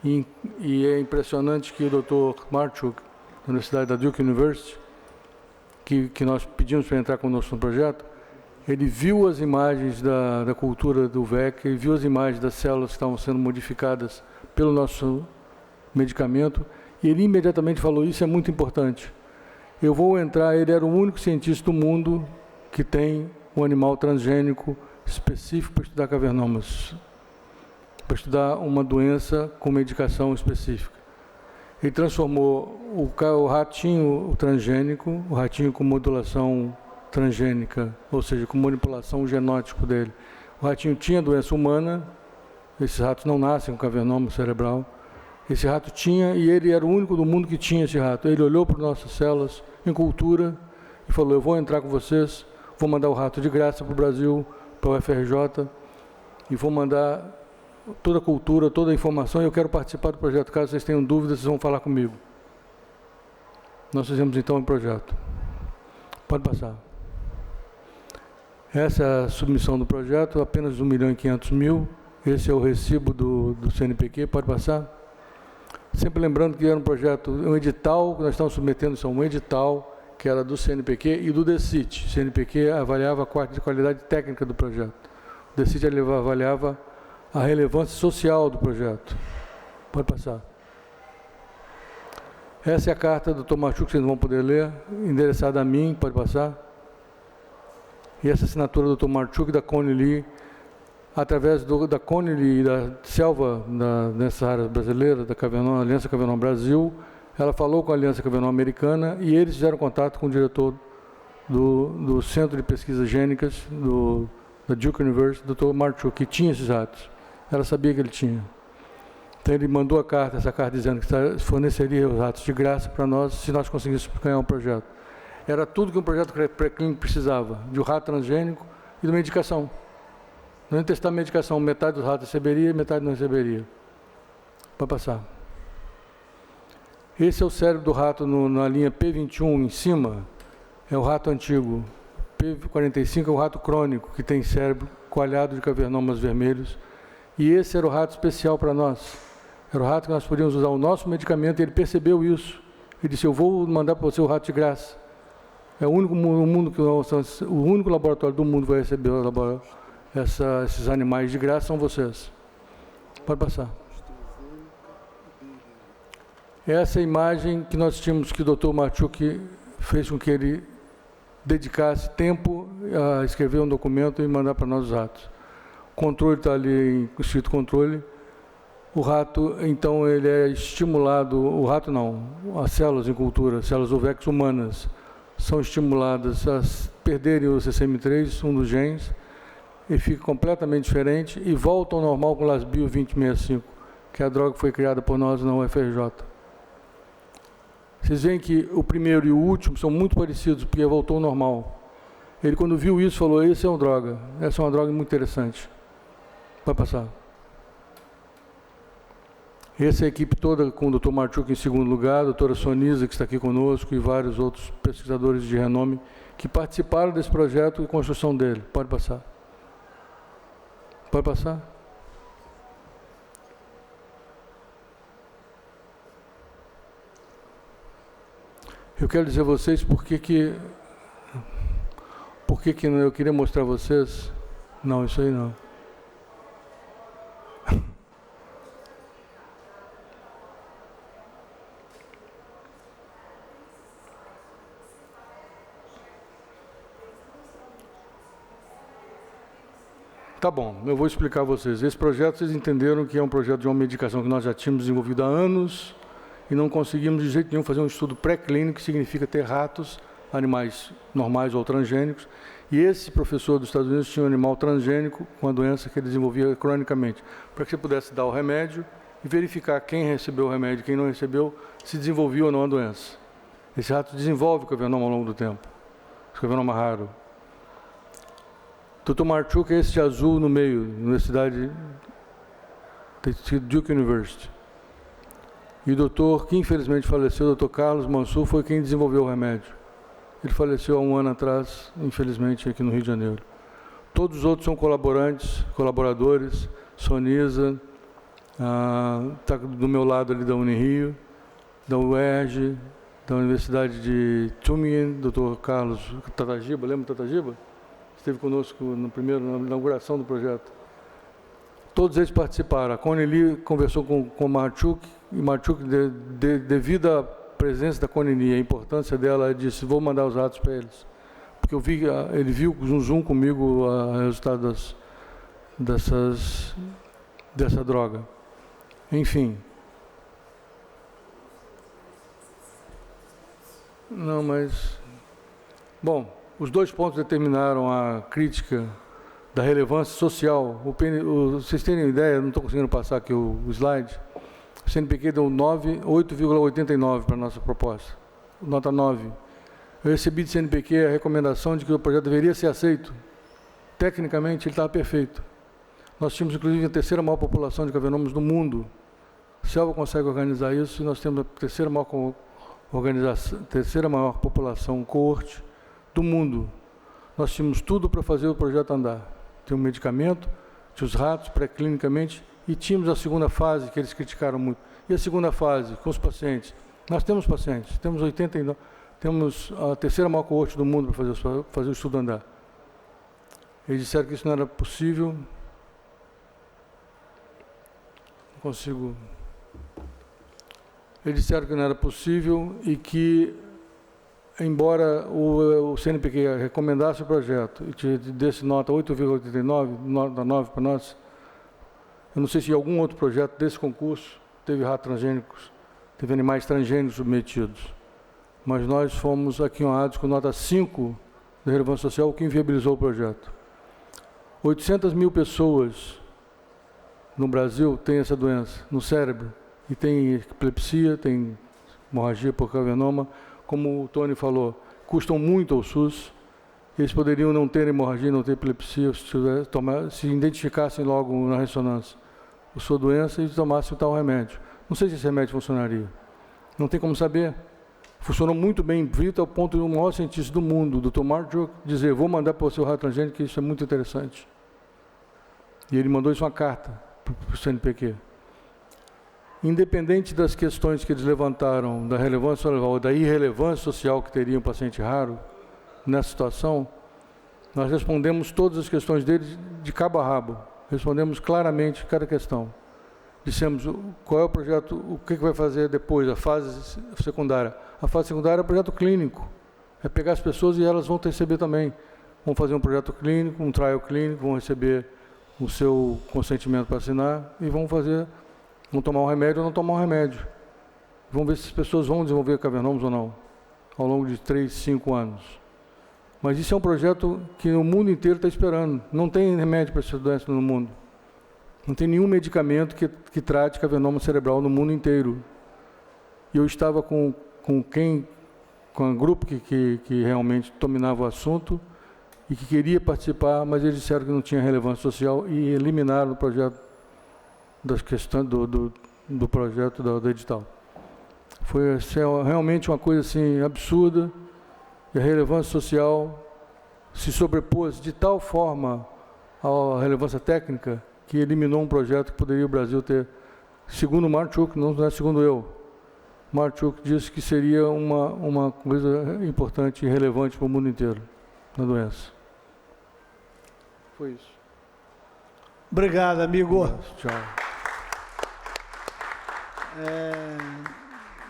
D: e é impressionante que o Dr. Marchuk, da Universidade da Duke University, que nós pedimos para entrar conosco no projeto, ele viu as imagens da cultura do VEC, ele viu as imagens das células que estavam sendo modificadas pelo nosso medicamento, e ele imediatamente falou, isso é muito importante. Eu vou entrar, ele era o único cientista do mundo que tem um animal transgênico específico para estudar cavernomas, para estudar uma doença com medicação específica. Ele transformou o ratinho transgênico, o ratinho com modulação transgênica, ou seja, com manipulação genótipo dele. O ratinho tinha doença humana, esses ratos não nascem com cavernoma cerebral. Esse rato tinha, e ele era o único do mundo que tinha esse rato. Ele olhou para nossas células em cultura e falou, eu vou entrar com vocês, vou mandar o rato de graça para o Brasil, para o UFRJ, e vou mandar toda a cultura, toda a informação, e eu quero participar do projeto. Caso vocês tenham dúvidas, vocês vão falar comigo. Nós fizemos então um projeto. Pode passar. Essa é a submissão do projeto, apenas R$1.500.000. Esse é o recibo do CNPq, pode passar? Sempre lembrando que era um projeto, um edital, que nós estamos submetendo, isso é um edital, que era do CNPq e do DECIT. O CNPq avaliava a qualidade técnica do projeto. O DECIT avaliava a relevância social do projeto. Pode passar. Essa é a carta do Dr. Marchuk, que vocês não vão poder ler, endereçada a mim, pode passar. E essa assinatura do Dr. Marchuk, da Connie Lee, através da Connie Lee e da Selva, nessa área brasileira, da Aliança Cavernoma Brasil, ela falou com a Aliança Cavernoma Americana e eles fizeram contato com o diretor do Centro de Pesquisas Gênicas da Duke University, Dr. Marchuk, que tinha esses ratos. Ela sabia que ele tinha. Então ele mandou essa carta dizendo que forneceria os ratos de graça para nós, se nós conseguíssemos ganhar um projeto. Era tudo que um projeto pré-clínico precisava, de um rato transgênico e de medicação. Nós íamos testar a medicação, metade dos ratos receberia, metade não receberia. Pode passar. Esse é o cérebro do rato na linha P21 em cima, é o rato antigo. P45 é o rato crônico, que tem cérebro coalhado de cavernomas vermelhos. E esse era o rato especial para nós. Era o rato que nós podíamos usar o nosso medicamento, e ele percebeu isso. Ele disse, eu vou mandar para você o rato de graça. É o único o único laboratório do mundo que vai receber esses animais de graça são vocês. Pode passar. Essa imagem que nós tínhamos, que o Dr. Marchuk fez com que ele dedicasse tempo a escrever um documento e mandar para nós os ratos. O controle está ali, escrito controle. O rato, então, ele é estimulado, o rato não, as células em cultura, células ovex humanas, são estimuladas a perderem o CCM3, um dos genes, e fica completamente diferente, e volta ao normal com o Lasbio 2065, que é a droga que foi criada por nós na UFRJ. Vocês veem que o primeiro e o último são muito parecidos, porque voltou ao normal. Ele, quando viu isso, falou, essa é uma droga muito interessante. Vai passar. Essa é a equipe toda, com o Dr. Marchuk em segundo lugar, a doutora Sonisa, que está aqui conosco, e vários outros pesquisadores de renome, que participaram desse projeto e construção dele. Pode passar. Pode passar. Eu quero dizer a vocês por que eu queria mostrar a vocês. Não, isso aí não. Tá bom, eu vou explicar a vocês. Esse projeto, vocês entenderam que é um projeto de uma medicação que nós já tínhamos desenvolvido há anos e não conseguimos de jeito nenhum fazer um estudo pré-clínico, que significa ter ratos, animais normais ou transgênicos. E esse professor dos Estados Unidos tinha um animal transgênico com a doença que ele desenvolvia cronicamente, para que você pudesse dar o remédio e verificar quem recebeu o remédio e quem não recebeu, se desenvolvia ou não a doença. Esse rato desenvolve o cavernomo ao longo do tempo. O cavernomo raro. Dr. Marchuk é esse de azul no meio, Universidade Duke University. E o doutor, que infelizmente faleceu, o Dr. Carlos Mansur, foi quem desenvolveu o remédio. Ele faleceu há um ano atrás, infelizmente, aqui no Rio de Janeiro. Todos os outros são colaboradores, Sonisa, está do meu lado ali da Unirio, da UERJ, da Universidade de Tübingen, Dr. Carlos Tatagiba, lembra do Tatagiba? Esteve conosco na inauguração do projeto. Todos eles participaram. A Connie Lee conversou com Marchuk, e Marchuk, devido à presença da Connie Lee, a importância dela, disse, vou mandar os ratos para eles. Porque ele viu no Zoom comigo o resultado dessa droga. Enfim. Não, mas... Bom, os dois pontos determinaram a crítica da relevância social. Vocês terem ideia, não estou conseguindo passar aqui o slide, o CNPq deu 8,89 para a nossa proposta, nota 9. Eu recebi de CNPq a recomendação de que o projeto deveria ser aceito. Tecnicamente, ele estava perfeito. Nós tínhamos, inclusive, a terceira maior população de cavernômidos do mundo. A Selva consegue organizar isso, e nós temos a terceira maior população, coorte, do mundo. Nós tínhamos tudo para fazer o projeto andar. Tem um medicamento, tinha os ratos pré-clinicamente, e tínhamos a segunda fase, que eles criticaram muito. E a segunda fase, com os pacientes? Nós temos pacientes, temos 89, temos a terceira maior coorte do mundo para fazer o estudo andar. Eles disseram que isso não era possível. Não consigo... Eles disseram que não era possível e que, embora o CNPq recomendasse o projeto e te desse nota 8,89, nota 9 para nós, eu não sei se algum outro projeto desse concurso teve ratos transgênicos, teve animais transgênicos submetidos, mas nós fomos aqui honrados com nota 5 da relevância social, o que inviabilizou o projeto. 800 mil pessoas no Brasil têm essa doença no cérebro, e tem epilepsia, tem hemorragia por cavernoma, como o Tony falou, custam muito ao SUS, eles poderiam não ter hemorragia, não ter epilepsia, se identificassem logo na ressonância a sua doença e tomassem o tal remédio. Não sei se esse remédio funcionaria. Não tem como saber. Funcionou muito bem, visto ao ponto do maior cientista do mundo, o Dr. Marchuk, dizer, vou mandar para o seu raio transgênico, que isso é muito interessante. E ele mandou isso uma carta para o CNPq. Independente das questões que eles levantaram, da relevância ou da irrelevância social que teria um paciente raro, nessa situação, nós respondemos todas as questões deles de cabo a rabo. Respondemos claramente cada questão. Dissemos qual é o projeto, o que vai fazer depois, a fase secundária. A fase secundária é o projeto clínico. É pegar as pessoas e elas vão receber também. Vão fazer um projeto clínico, um trial clínico, vão receber o seu consentimento para assinar e vão tomar um remédio ou não tomar um remédio. Vamos ver se as pessoas vão desenvolver cavernomas ou não, ao longo de 3, 5 anos. Mas isso é um projeto que o mundo inteiro está esperando. Não tem remédio para essa doença no mundo. Não tem nenhum medicamento que trate cavernoma cerebral no mundo inteiro. E eu estava com um grupo que realmente dominava o assunto e que queria participar, mas eles disseram que não tinha relevância social e eliminaram o projeto das questões do projeto do edital. Foi realmente uma coisa assim absurda. E a relevância social se sobrepôs de tal forma à relevância técnica que eliminou um projeto que poderia o Brasil ter, segundo Marchuk, não é segundo eu. Marchuk disse que seria uma coisa importante e relevante para o mundo inteiro, na doença. Foi isso.
A: Obrigado, amigo.
D: Tchau.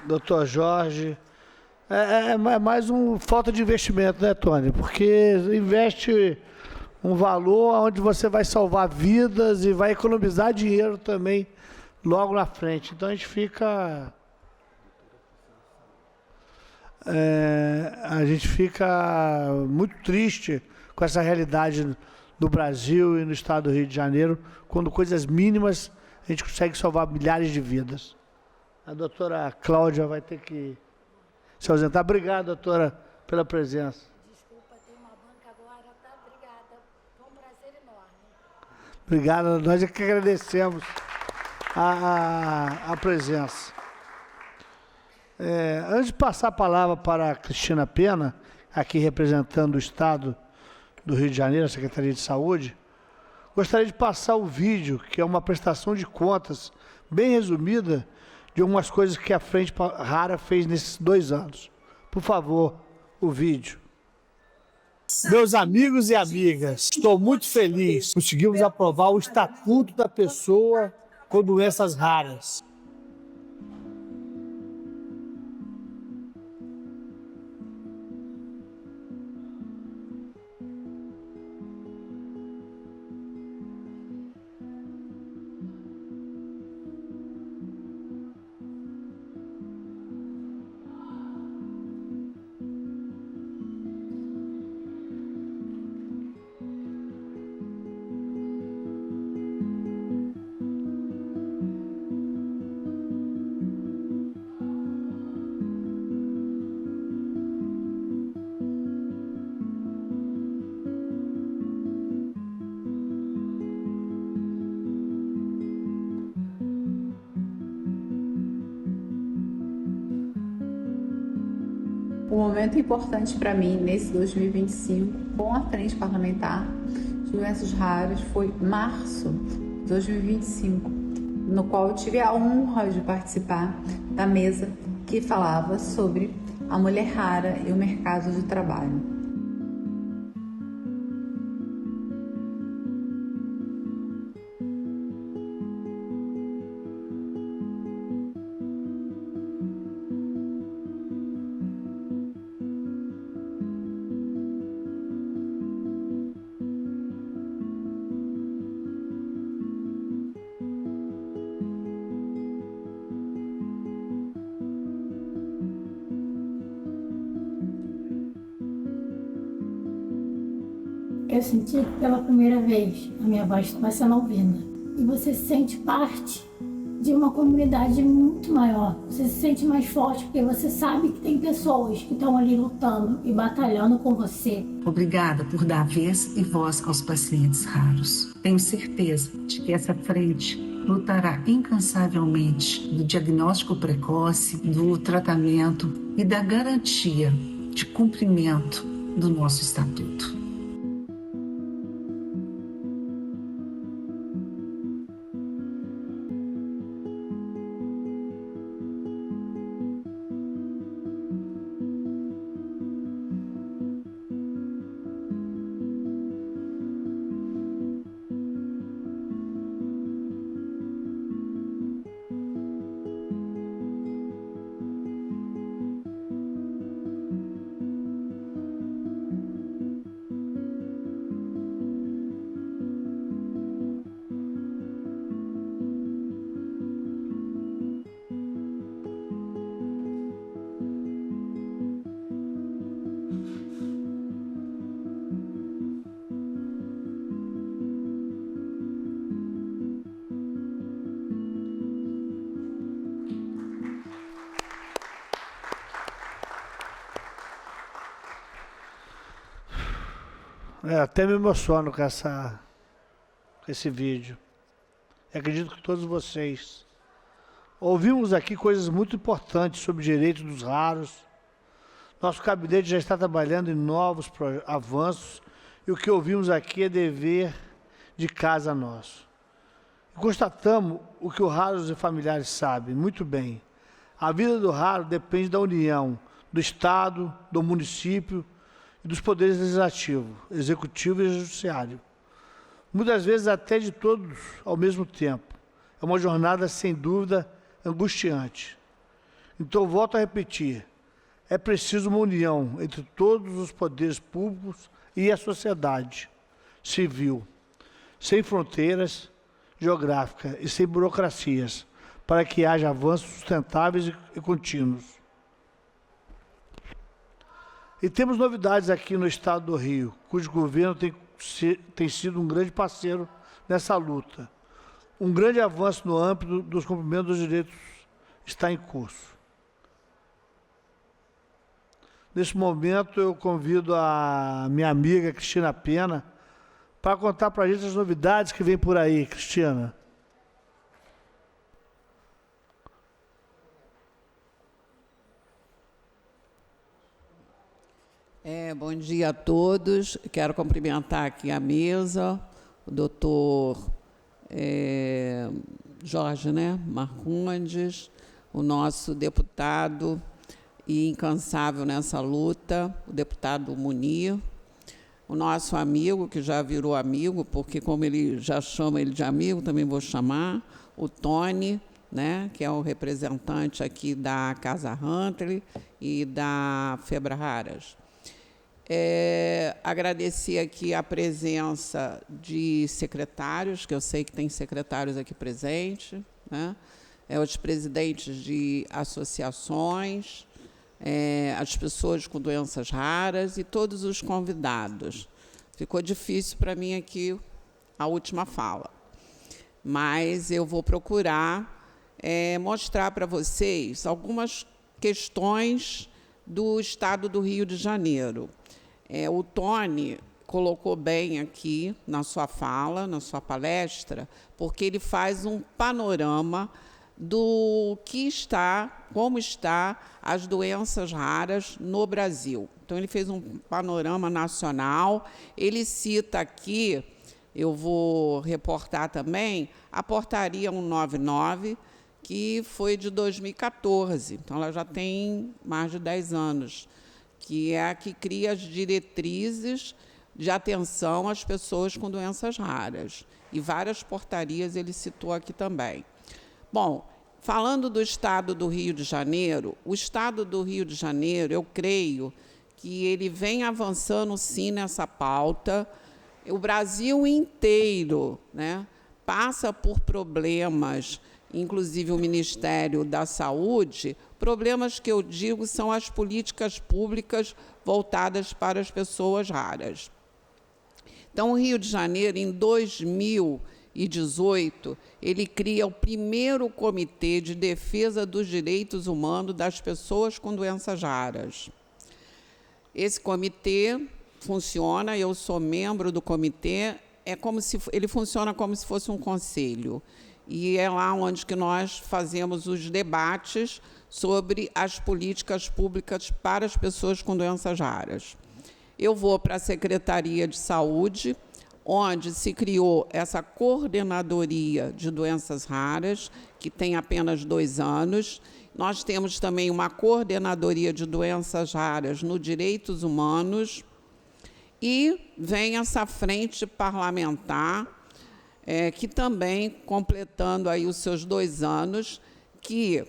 A: Doutor Jorge, é mais falta de investimento, né, Tony? Porque investe um valor onde você vai salvar vidas e vai economizar dinheiro também logo na frente. Então a gente fica muito triste com essa realidade do Brasil e no estado do Rio de Janeiro, quando coisas mínimas a gente consegue salvar milhares de vidas. A doutora Cláudia vai ter que se ausentar. Obrigado, doutora, pela presença.
C: Desculpa, tem uma banca agora, tá? Obrigada. Foi um prazer enorme.
A: Obrigado, nós é que agradecemos a presença. Antes de passar a palavra para a Cristina Pena, aqui representando o Estado do Rio de Janeiro, a Secretaria de Saúde, gostaria de passar o vídeo, que é uma prestação de contas bem resumida de algumas coisas que a Frente Rara fez nesses 2 anos. Por favor, o vídeo. Meus amigos e amigas, estou muito feliz. Conseguimos aprovar o Estatuto da Pessoa com Doenças Raras.
E: Um momento importante para mim nesse 2025, com a Frente Parlamentar de Doenças Raras, foi março de 2025, no qual eu tive a honra de participar da mesa que falava sobre a mulher rara e o mercado de trabalho.
F: Eu senti que pela primeira vez a minha voz estava sendo ouvida. E você se sente parte de uma comunidade muito maior. Você se sente mais forte porque você sabe que tem pessoas que estão ali lutando e batalhando com você.
G: Obrigada por dar vez e voz aos pacientes raros. Tenho certeza de que essa frente lutará incansavelmente do diagnóstico precoce, do tratamento e da garantia de cumprimento do nosso estatuto.
A: Até me emociono com esse vídeo. Eu acredito que todos vocês ouvimos aqui coisas muito importantes sobre direitos dos raros. Nosso gabinete já está trabalhando em novos avanços e o que ouvimos aqui é dever de casa nosso. E constatamos o que os raros e familiares sabem muito bem. A vida do raro depende da união do Estado, do município e dos poderes legislativo, executivo e judiciário. Muitas vezes até de todos ao mesmo tempo. É uma jornada, sem dúvida, angustiante. Então, volto a repetir, é preciso uma união entre todos os poderes públicos e a sociedade civil, sem fronteiras geográficas e sem burocracias, para que haja avanços sustentáveis e contínuos. E temos novidades aqui no estado do Rio, cujo governo tem sido um grande parceiro nessa luta. Um grande avanço no âmbito dos cumprimentos dos direitos está em curso. Nesse momento, eu convido a minha amiga Cristina Pena para contar para a gente as novidades que vem por aí. Cristina.
H: Bom dia a todos. Quero cumprimentar aqui a mesa, o doutor Jorge Marcondes, o nosso deputado e incansável nessa luta, o deputado Munir, o nosso amigo, que já virou amigo, porque como ele já chama ele de amigo, também vou chamar, o Tony, né, que é o representante aqui da Casa Huntley e da Febraharas. Agradecer aqui a presença de secretários, que eu sei que tem secretários aqui presentes, né? Os presidentes de associações, as pessoas com doenças raras e todos os convidados. Ficou difícil para mim aqui a última fala, mas eu vou procurar mostrar para vocês algumas questões do estado do Rio de Janeiro. O Tony colocou bem aqui na sua fala, na sua palestra, porque ele faz um panorama do que está, como está as doenças raras no Brasil. Então, ele fez um panorama nacional, ele cita aqui, eu vou reportar também, a portaria 199, que foi de 2014, então ela já tem mais de 10 anos, que é a que cria as diretrizes de atenção às pessoas com doenças raras. E várias portarias ele citou aqui também. Bom, falando do estado do Rio de Janeiro, o estado do Rio de Janeiro, eu creio que ele vem avançando, sim, nessa pauta. O Brasil inteiro, né, passa por problemas, inclusive o Ministério da Saúde, problemas que eu digo são as políticas públicas voltadas para as pessoas raras. Então, o Rio de Janeiro, em 2018, 2018, ele cria o primeiro Comitê de Defesa dos Direitos Humanos das Pessoas com Doenças Raras. Esse comitê funciona, eu sou membro do comitê, ele funciona como se fosse um conselho. E é lá onde que nós fazemos os debates sobre as políticas públicas para as pessoas com doenças raras. Eu vou para a Secretaria de Saúde, onde se criou essa coordenadoria de doenças raras, que tem apenas 2 anos. Nós temos também uma coordenadoria de doenças raras no Direitos Humanos, e vem essa frente parlamentar, que também, completando aí os seus 2 anos, que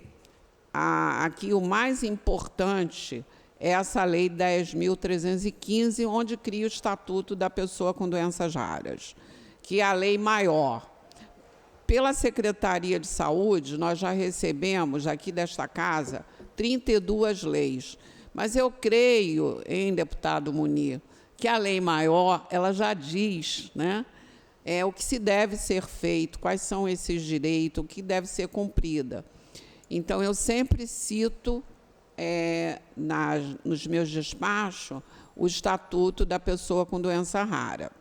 H: aqui o mais importante é essa Lei 10.315, onde cria o Estatuto da Pessoa com Doenças Raras, que é a lei maior. Pela Secretaria de Saúde, nós já recebemos aqui desta casa 32 leis, mas eu creio, deputado Munir, que a lei maior, ela já diz, né, o que se deve ser feito, quais são esses direitos, o que deve ser cumprida. Então, eu sempre cito, nos meus despachos, o Estatuto da Pessoa com Doença Rara.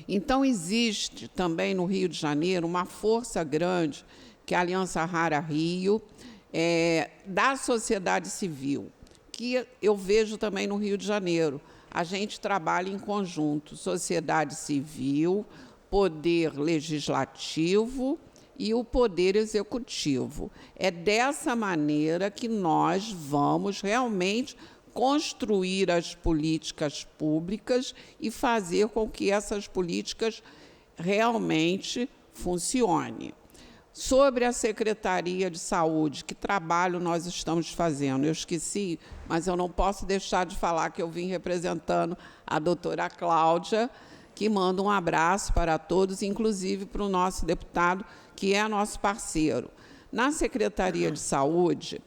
H: Então, existe também no Rio de Janeiro uma força grande, que é a Aliança Rara Rio, da sociedade civil, que eu vejo também no Rio de Janeiro. A gente trabalha em conjunto, sociedade civil, poder legislativo e o poder executivo. É dessa maneira que nós vamos realmente construir as políticas públicas e fazer com que essas políticas realmente funcionem. Sobre a Secretaria de Saúde, que trabalho nós estamos fazendo? Eu esqueci, mas eu não posso deixar de falar que eu vim representando a doutora Cláudia, que manda um abraço para todos, inclusive para o nosso deputado, que é nosso parceiro. Na Secretaria de Saúde,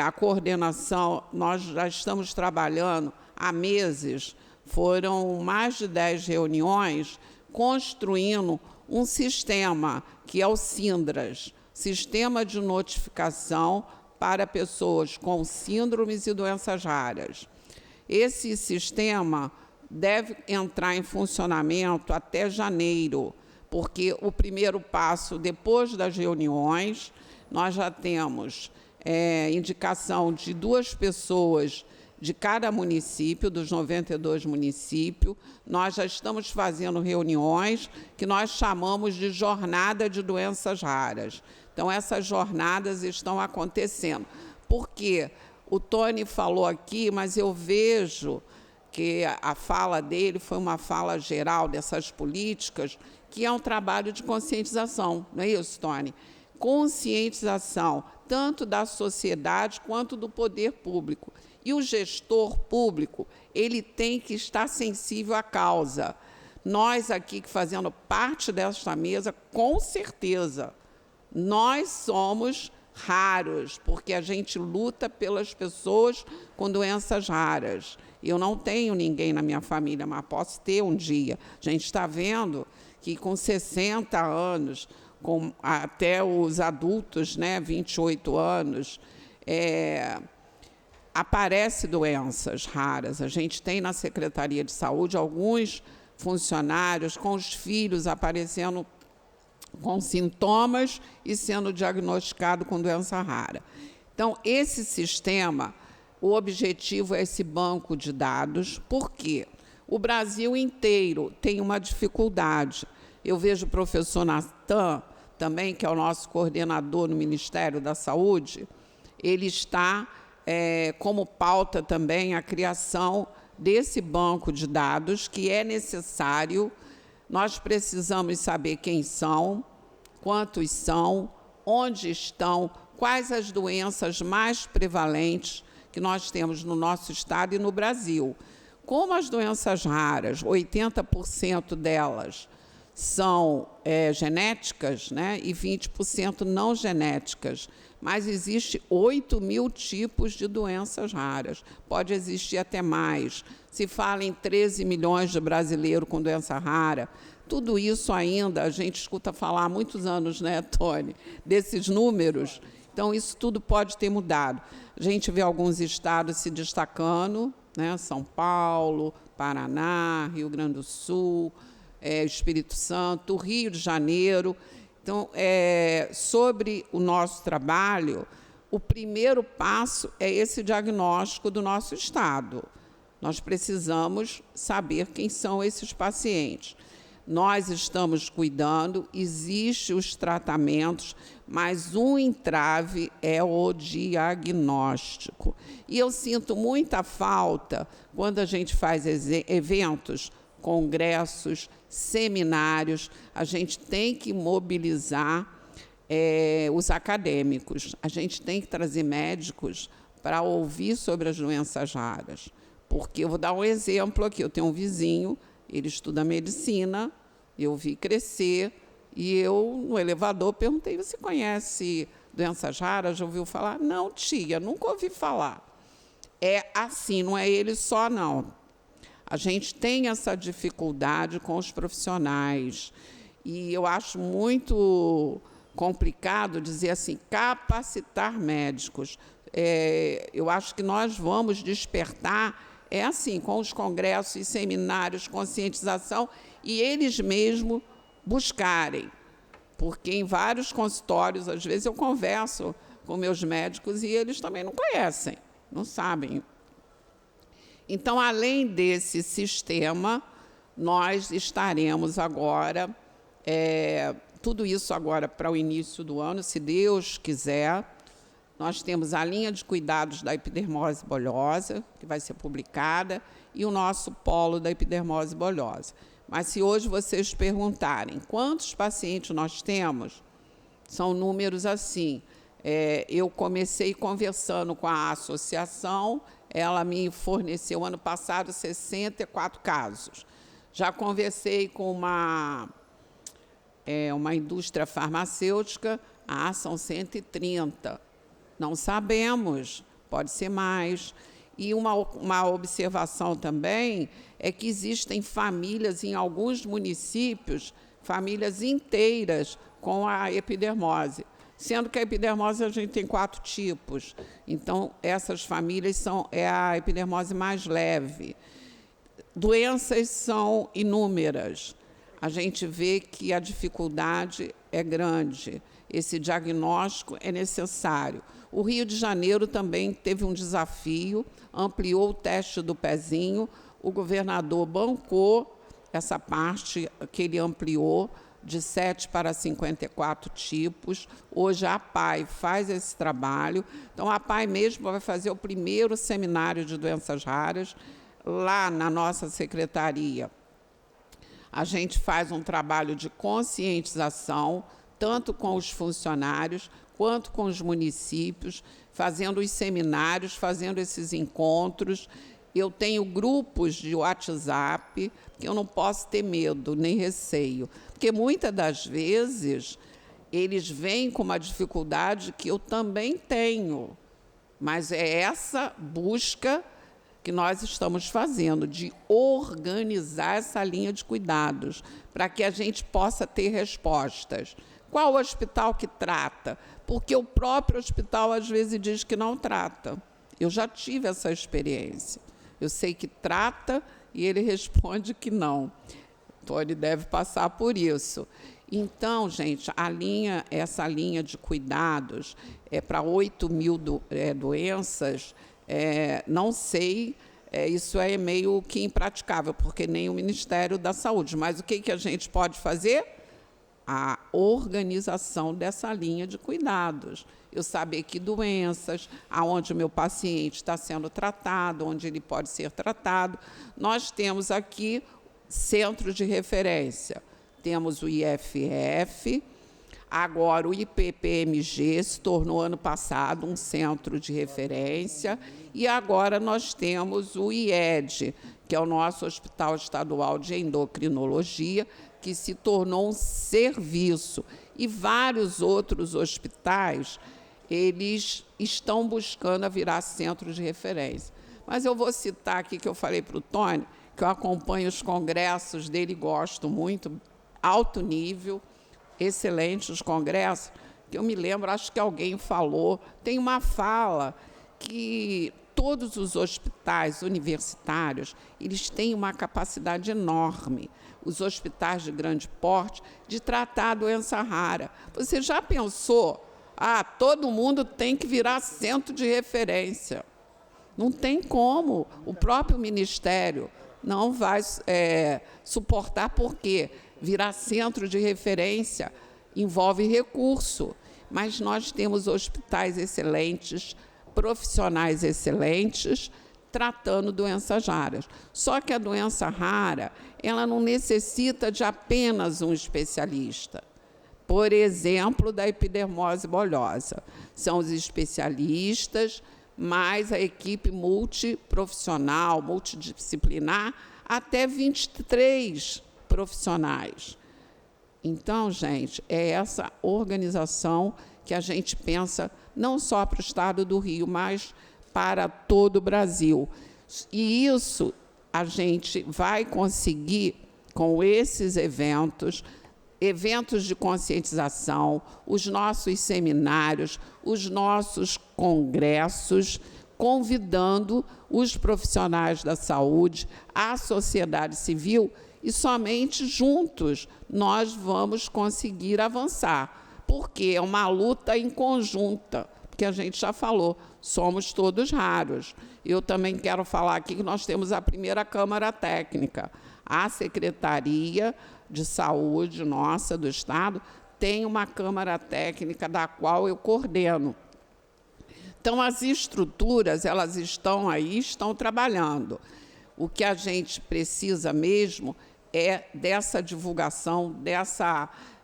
H: a coordenação, nós já estamos trabalhando há meses, foram mais de 10 reuniões, construindo um sistema, que é o SINDRAS, Sistema de Notificação para Pessoas com Síndromes e Doenças Raras. Esse sistema deve entrar em funcionamento até janeiro, porque o primeiro passo, depois das reuniões, nós já temos indicação de 2 pessoas de cada município, dos 92 municípios. Nós já estamos fazendo reuniões que nós chamamos de jornada de doenças raras. Então, essas jornadas estão acontecendo. Porque o Tony falou aqui, mas eu vejo que a fala dele foi uma fala geral dessas políticas, que é um trabalho de conscientização, não é isso, Tony? Conscientização, tanto da sociedade quanto do poder público. E o gestor público, ele tem que estar sensível à causa. Nós aqui, que fazendo parte desta mesa, com certeza, nós somos raros, porque a gente luta pelas pessoas com doenças raras. Eu não tenho ninguém na minha família, mas posso ter um dia. A gente está vendo que com 60 anos, até os adultos, né, 28 anos, aparecem doenças raras. A gente tem na Secretaria de Saúde alguns funcionários com os filhos aparecendo com sintomas e sendo diagnosticado com doença rara. Então, esse sistema, o objetivo é esse banco de dados, porque o Brasil inteiro tem uma dificuldade. Eu vejo o professor Natan, também, que é o nosso coordenador no Ministério da Saúde, ele está como pauta também a criação desse banco de dados, que é necessário. Nós precisamos saber quem são, quantos são, onde estão, quais as doenças mais prevalentes que nós temos no nosso estado e no Brasil. Como as doenças raras, 80% delas são genéticas, né, e 20% não genéticas, mas existe 8.000 tipos de doenças raras. Pode existir até mais. Se fala em 13 milhões de brasileiros com doença rara, Tudo isso ainda, a gente escuta falar há muitos anos, né, Tony, desses números. Então, isso tudo pode ter mudado. A gente vê alguns estados se destacando, né, São Paulo, Paraná, Rio Grande do Sul, Espírito Santo, Rio de Janeiro. Então, sobre o nosso trabalho, o primeiro passo é esse diagnóstico do nosso estado. Nós precisamos saber quem são esses pacientes. Nós estamos cuidando, existem os tratamentos, mas um entrave é o diagnóstico. E eu sinto muita falta quando a gente faz eventos, congressos, seminários, a gente tem que mobilizar os acadêmicos, a gente tem que trazer médicos para ouvir sobre as doenças raras. Porque eu vou dar um exemplo aqui, eu tenho um vizinho, ele estuda medicina, eu vi crescer, e eu, no elevador, perguntei, você conhece doenças raras? Já ouviu falar? Não, tia, nunca ouvi falar. É assim, não é ele só, não. A gente tem essa dificuldade com os profissionais, e eu acho muito complicado dizer assim, capacitar médicos. Eu acho que nós vamos despertar, assim, com os congressos e seminários, conscientização, e eles mesmos buscarem. Porque em vários consultórios, às vezes, eu converso com meus médicos e eles também não conhecem, não sabem. Então, além desse sistema, nós estaremos agora, tudo isso agora para o início do ano, se Deus quiser. Nós temos a linha de cuidados da epidermose bolhosa, que vai ser publicada, e o nosso polo da epidermose bolhosa. Mas se hoje vocês perguntarem quantos pacientes nós temos, são números assim. Eu comecei conversando com a associação, ela me forneceu, ano passado, 64 casos. Já conversei com uma indústria farmacêutica, são 130. Não sabemos, pode ser mais. E uma observação também é que existem famílias em alguns municípios, famílias inteiras com a epidermose, sendo que a epidermose a gente tem 4 tipos. Então, essas famílias é a epidermose mais leve. Doenças são inúmeras. A gente vê que a dificuldade é grande. Esse diagnóstico é necessário. O Rio de Janeiro também teve um desafio, ampliou o teste do pezinho, o governador bancou essa parte que ele ampliou, de 7 para 54 tipos. Hoje a APAI faz esse trabalho. Então, a APAI mesmo vai fazer o primeiro seminário de doenças raras lá na nossa secretaria. A gente faz um trabalho de conscientização, tanto com os funcionários, quanto com os municípios, fazendo os seminários, fazendo esses encontros. Eu tenho grupos de WhatsApp, que eu não posso ter medo, nem receio, porque muitas das vezes eles vêm com uma dificuldade que eu também tenho, mas é essa busca que nós estamos fazendo, de organizar essa linha de cuidados, para que a gente possa ter respostas. Qual o hospital que trata? Porque o próprio hospital, às vezes, diz que não trata. Eu já tive essa experiência. Eu sei que trata e ele responde que não. Então, ele deve passar por isso. Então, gente, essa linha de cuidados é para 8 mil doenças, não sei, isso é meio que impraticável, porque nem o Ministério da Saúde. Mas o que a gente pode fazer? A organização dessa linha de cuidados. Eu saber que doenças, aonde o meu paciente está sendo tratado, onde ele pode ser tratado. Nós temos aqui centros de referência. Temos o IFF, agora o IPPMG se tornou, ano passado, um centro de referência, e agora nós temos o IED, que é o nosso Hospital Estadual de Endocrinologia, que se tornou um serviço. E vários outros hospitais, eles estão buscando a virar centro de referência. Mas eu vou citar aqui, que eu falei para o Tony, que eu acompanho os congressos dele, gosto muito, alto nível, excelente os congressos, que eu me lembro, acho que alguém falou, tem uma fala que todos os hospitais universitários, eles têm uma capacidade enorme, os hospitais de grande porte, de tratar a doença rara. Você já pensou, todo mundo tem que virar centro de referência? Não tem como, o próprio Ministério não vai suportar, porque virar centro de referência envolve recurso, mas nós temos hospitais excelentes, profissionais excelentes, tratando doenças raras. Só que a doença rara, ela não necessita de apenas um especialista. Por exemplo, da epidermose bulhosa. São os especialistas, mais a equipe multiprofissional, multidisciplinar, até 23 profissionais. Então, gente, é essa organização que a gente pensa não só para o Estado do Rio, mas para todo o Brasil. E isso a gente vai conseguir com esses eventos de conscientização, os nossos seminários, os nossos congressos, convidando os profissionais da saúde, a sociedade civil, e somente juntos nós vamos conseguir avançar, porque é uma luta em conjunta, porque a gente já falou, somos todos raros. Eu também quero falar aqui que nós temos a primeira Câmara Técnica. A Secretaria de Saúde nossa, do Estado, tem uma Câmara Técnica da qual eu coordeno. Então, as estruturas, elas estão aí, estão trabalhando. O que a gente precisa mesmo é dessa divulgação,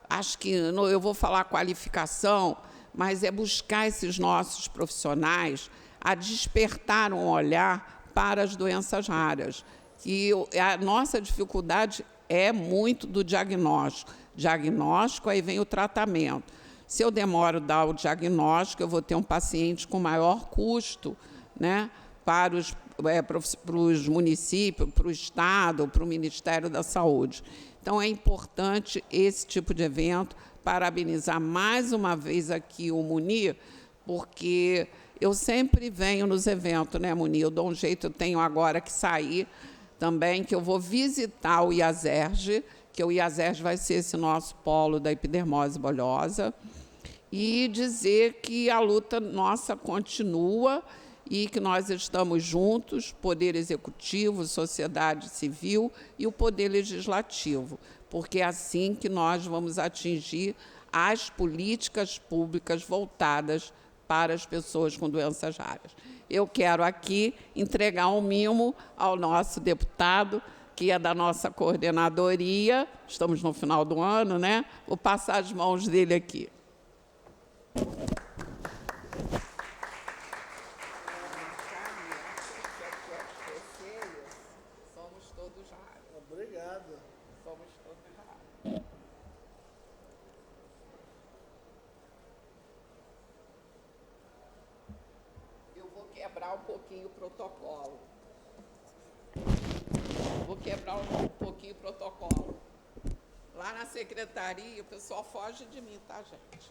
H: acho que eu vou falar qualificação, mas é buscar esses nossos profissionais a despertar um olhar para as doenças raras. E a nossa dificuldade é muito do diagnóstico. Diagnóstico, aí vem o tratamento. Se eu demoro a dar o diagnóstico, eu vou ter um paciente com maior custo, né, para os municípios, para o Estado, para o Ministério da Saúde. Então, é importante esse tipo de evento. Parabenizar mais uma vez aqui o Munir, porque eu sempre venho nos eventos, né, Munir? Eu dou um jeito, eu tenho agora que sair também, que eu vou visitar o IASERJ, que o IASERJ vai ser esse nosso polo da epidermose bulhosa, e dizer que a luta nossa continua e que nós estamos juntos, Poder Executivo, sociedade civil e o Poder Legislativo, porque é assim que nós vamos atingir as políticas públicas voltadas para as pessoas com doenças raras. Eu quero aqui entregar um mimo ao nosso deputado, que é da nossa coordenadoria, estamos no final do ano, né? Vou passar as mãos dele aqui. Somos todos raros.
A: Obrigado.
H: Somos todos raros. Eu vou quebrar um pouquinho o protocolo. Lá na secretaria, o pessoal foge de mim, tá, gente?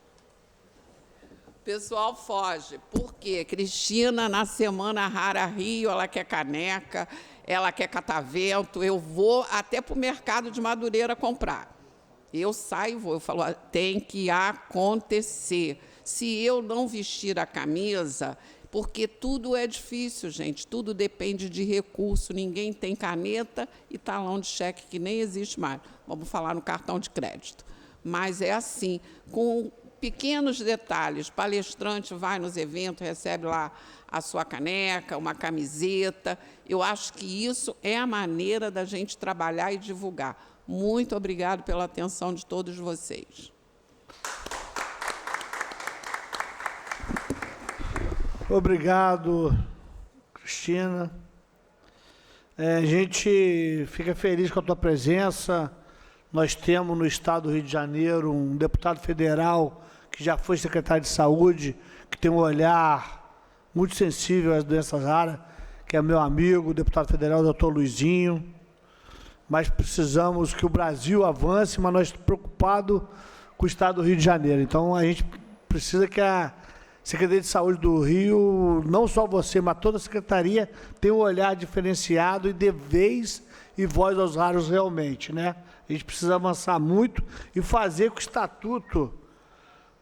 H: O pessoal foge. Por quê? Cristina, na Semana Rara Rio, ela quer caneca, ela quer catavento. Eu vou até para o mercado de Madureira comprar. Eu saio e vou. Eu falo, tem que acontecer. Se eu não vestir a camisa... Porque tudo é difícil, gente, tudo depende de recurso, ninguém tem caneta e talão de cheque, que nem existe mais. Vamos falar no cartão de crédito. Mas é assim, com pequenos detalhes, palestrante vai nos eventos, recebe lá a sua caneca, uma camiseta. Eu acho que isso é a maneira da gente trabalhar e divulgar. Muito obrigado pela atenção de todos vocês.
A: Obrigado, Cristina. A gente fica feliz com a tua presença. Nós temos no Estado do Rio de Janeiro um deputado federal que já foi secretário de Saúde, que tem um olhar muito sensível às doenças raras, que é meu amigo, o deputado federal, doutor Luizinho. mas precisamos que o Brasil avance, mas nós estamos preocupados com o Estado do Rio de Janeiro. Então, a gente precisa que a Secretaria de Saúde do Rio, não só você, mas toda a Secretaria, tenha um olhar diferenciado e dê vez e voz aos raros realmente, né? A gente precisa avançar muito e fazer com o Estatuto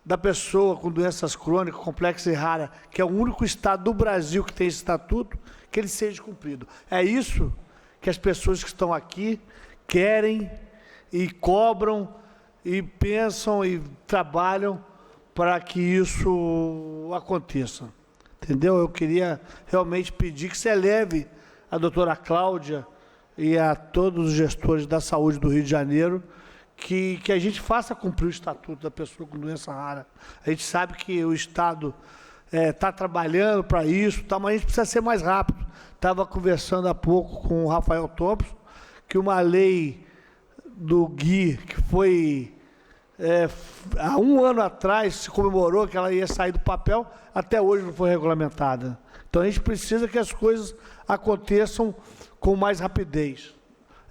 A: da pessoa com doenças crônicas, complexas e raras, que é o único estado do Brasil que tem esse estatuto, que ele seja cumprido. É isso que as pessoas que estão aqui querem e cobram e pensam e trabalham para que isso aconteça. Entendeu? Eu queria realmente pedir que se eleve a doutora Cláudia e a todos os gestores da saúde do Rio de Janeiro, que a gente faça cumprir o estatuto da pessoa com doença rara. A gente sabe que o Estado está trabalhando para isso, mas a gente precisa ser mais rápido. Estava conversando há pouco com o Rafael Thompson, que uma lei do Gui, que foi há um ano atrás, se comemorou que ela ia sair do papel, até hoje não foi regulamentada. Então a gente precisa que as coisas aconteçam com mais rapidez.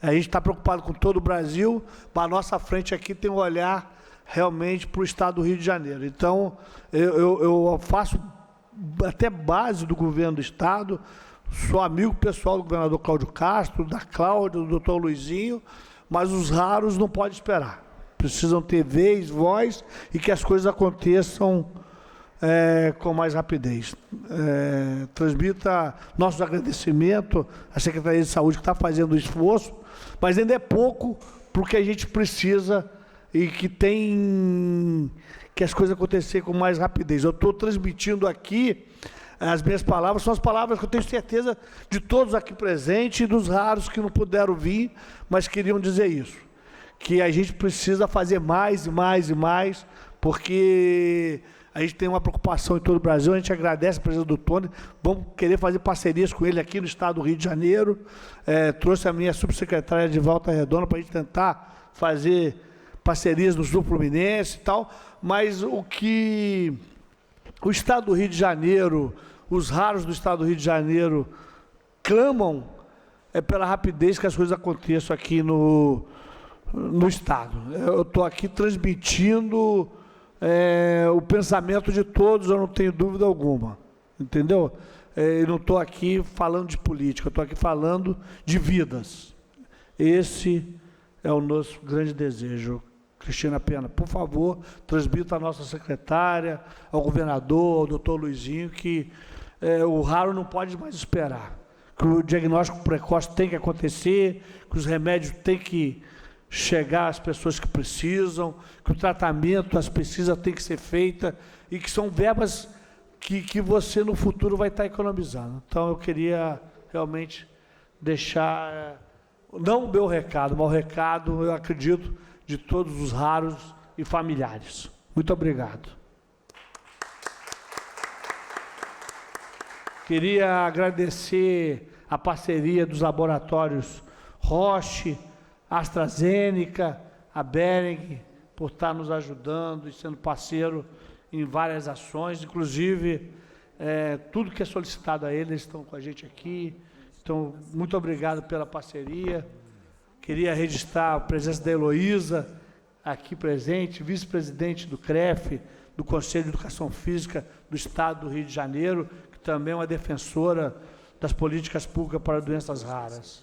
A: A gente está preocupado com todo o Brasil, mas a nossa frente aqui tem um olhar realmente para o Estado do Rio de Janeiro. Então, eu faço até base do governo do Estado, sou amigo pessoal do governador Cláudio Castro, da Cláudia, do doutor Luizinho, mas os raros não podem esperar. Precisam ter vez, voz e que as coisas aconteçam com mais rapidez. Transmita nossos agradecimentos à Secretaria de Saúde, que está fazendo o esforço, mas ainda é pouco para o que a gente precisa e que tem que as coisas acontecerem com mais rapidez. Eu estou transmitindo aqui, as minhas palavras são as palavras que eu tenho certeza de todos aqui presentes e dos raros que não puderam vir, mas queriam dizer isso, que a gente precisa fazer mais e mais e mais, porque a gente tem uma preocupação em todo o Brasil, a gente agradece a presença do Tony, vamos querer fazer parcerias com ele aqui no Estado do Rio de Janeiro, trouxe a minha subsecretária de Volta Redonda para a gente tentar fazer parcerias no Sul Fluminense e tal, mas o que o Estado do Rio de Janeiro, os raros do Estado do Rio de Janeiro clamam pela rapidez que as coisas aconteçam aqui no Estado. Eu estou aqui transmitindo o pensamento de todos, eu não tenho dúvida alguma, entendeu? Eu não estou aqui falando de política, eu estou aqui falando de vidas. Esse é o nosso grande desejo. Cristina Pena, por favor, transmita à nossa secretária, ao governador, ao doutor Luizinho, que o raro não pode mais esperar, que o diagnóstico precoce tem que acontecer, que os remédios têm que chegar às pessoas que precisam, que o tratamento, as pesquisas têm que ser feitas e que são verbas que você no futuro vai estar economizando. Então eu queria realmente deixar, não o meu recado, mas o recado, eu acredito, de todos os raros e familiares. Muito obrigado. Queria agradecer a parceria dos laboratórios Roche, AstraZeneca, a Behring, por estar nos ajudando e sendo parceiro em várias ações, inclusive tudo que é solicitado a eles estão com a gente aqui. Então, muito obrigado pela parceria. Queria registrar a presença da Heloísa, aqui presente, vice-presidente do CREF, do Conselho de Educação Física do Estado do Rio de Janeiro, que também é uma defensora das políticas públicas para doenças raras.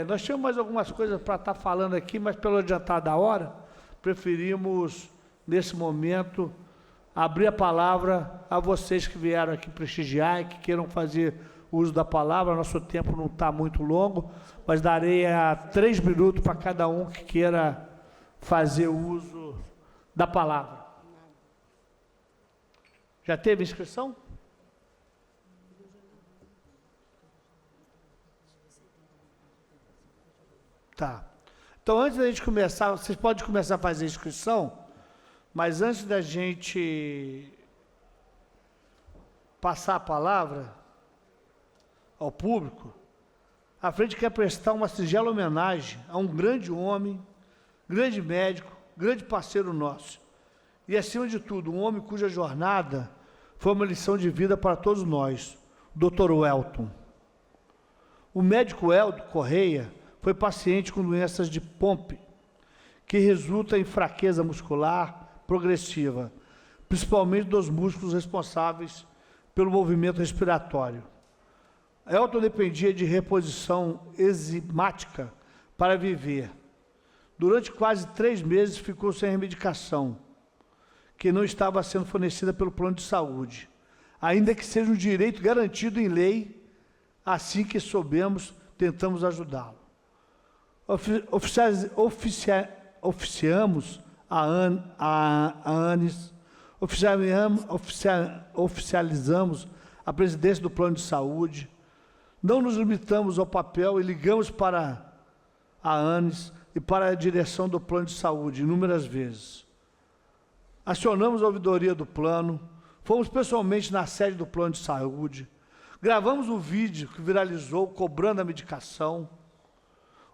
A: Nós tínhamos mais algumas coisas para estar falando aqui, mas pelo adiantar da hora, preferimos, nesse momento, abrir a palavra a vocês que vieram aqui prestigiar e que queiram fazer uso da palavra. Nosso tempo não está muito longo, mas darei 3 minutos para cada um que queira fazer uso da palavra. Já teve inscrição? Tá. Então, antes da gente começar, vocês podem começar a fazer a inscrição, mas antes da gente passar a palavra ao público, a frente quer prestar uma singela homenagem a um grande homem, grande médico, grande parceiro nosso. E, acima de tudo, um homem cuja jornada foi uma lição de vida para todos nós, o Dr. Welton. O médico Eldo Correia foi paciente com doenças de Pompe, que resulta em fraqueza muscular progressiva, principalmente dos músculos responsáveis pelo movimento respiratório. Elton dependia de reposição enzimática para viver. Durante quase 3 meses ficou sem medicação, que não estava sendo fornecida pelo plano de saúde, ainda que seja um direito garantido em lei. Assim que soubemos, tentamos ajudá-lo. Oficiamos a ANES, oficializamos a presidência do plano de saúde, não nos limitamos ao papel e ligamos para a ANES e para a direção do plano de saúde inúmeras vezes. Acionamos a ouvidoria do plano, fomos pessoalmente na sede do plano de saúde, gravamos o vídeo que viralizou cobrando a medicação,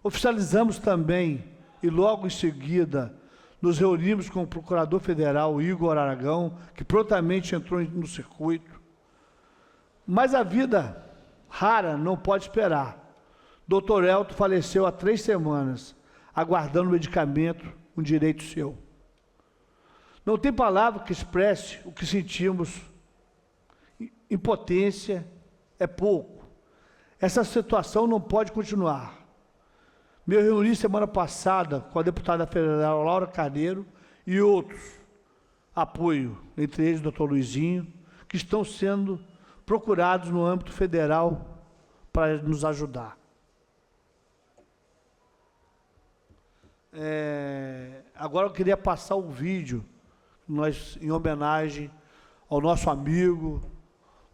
A: oficializamos também e logo em seguida nos reunimos com o procurador federal Igor Aragão, que prontamente entrou no circuito. Mas a vida rara não pode esperar. Dr. Elton faleceu há 3 semanas, aguardando medicamento, um direito seu. Não tem palavra que expresse o que sentimos. Impotência é pouco. Essa situação não pode continuar. Me reuni semana passada com a deputada federal Laura Carneiro e outros apoio, entre eles o Dr. Luizinho, que estão sendo procurados no âmbito federal para nos ajudar. Agora eu queria passar o vídeo, em homenagem ao nosso amigo,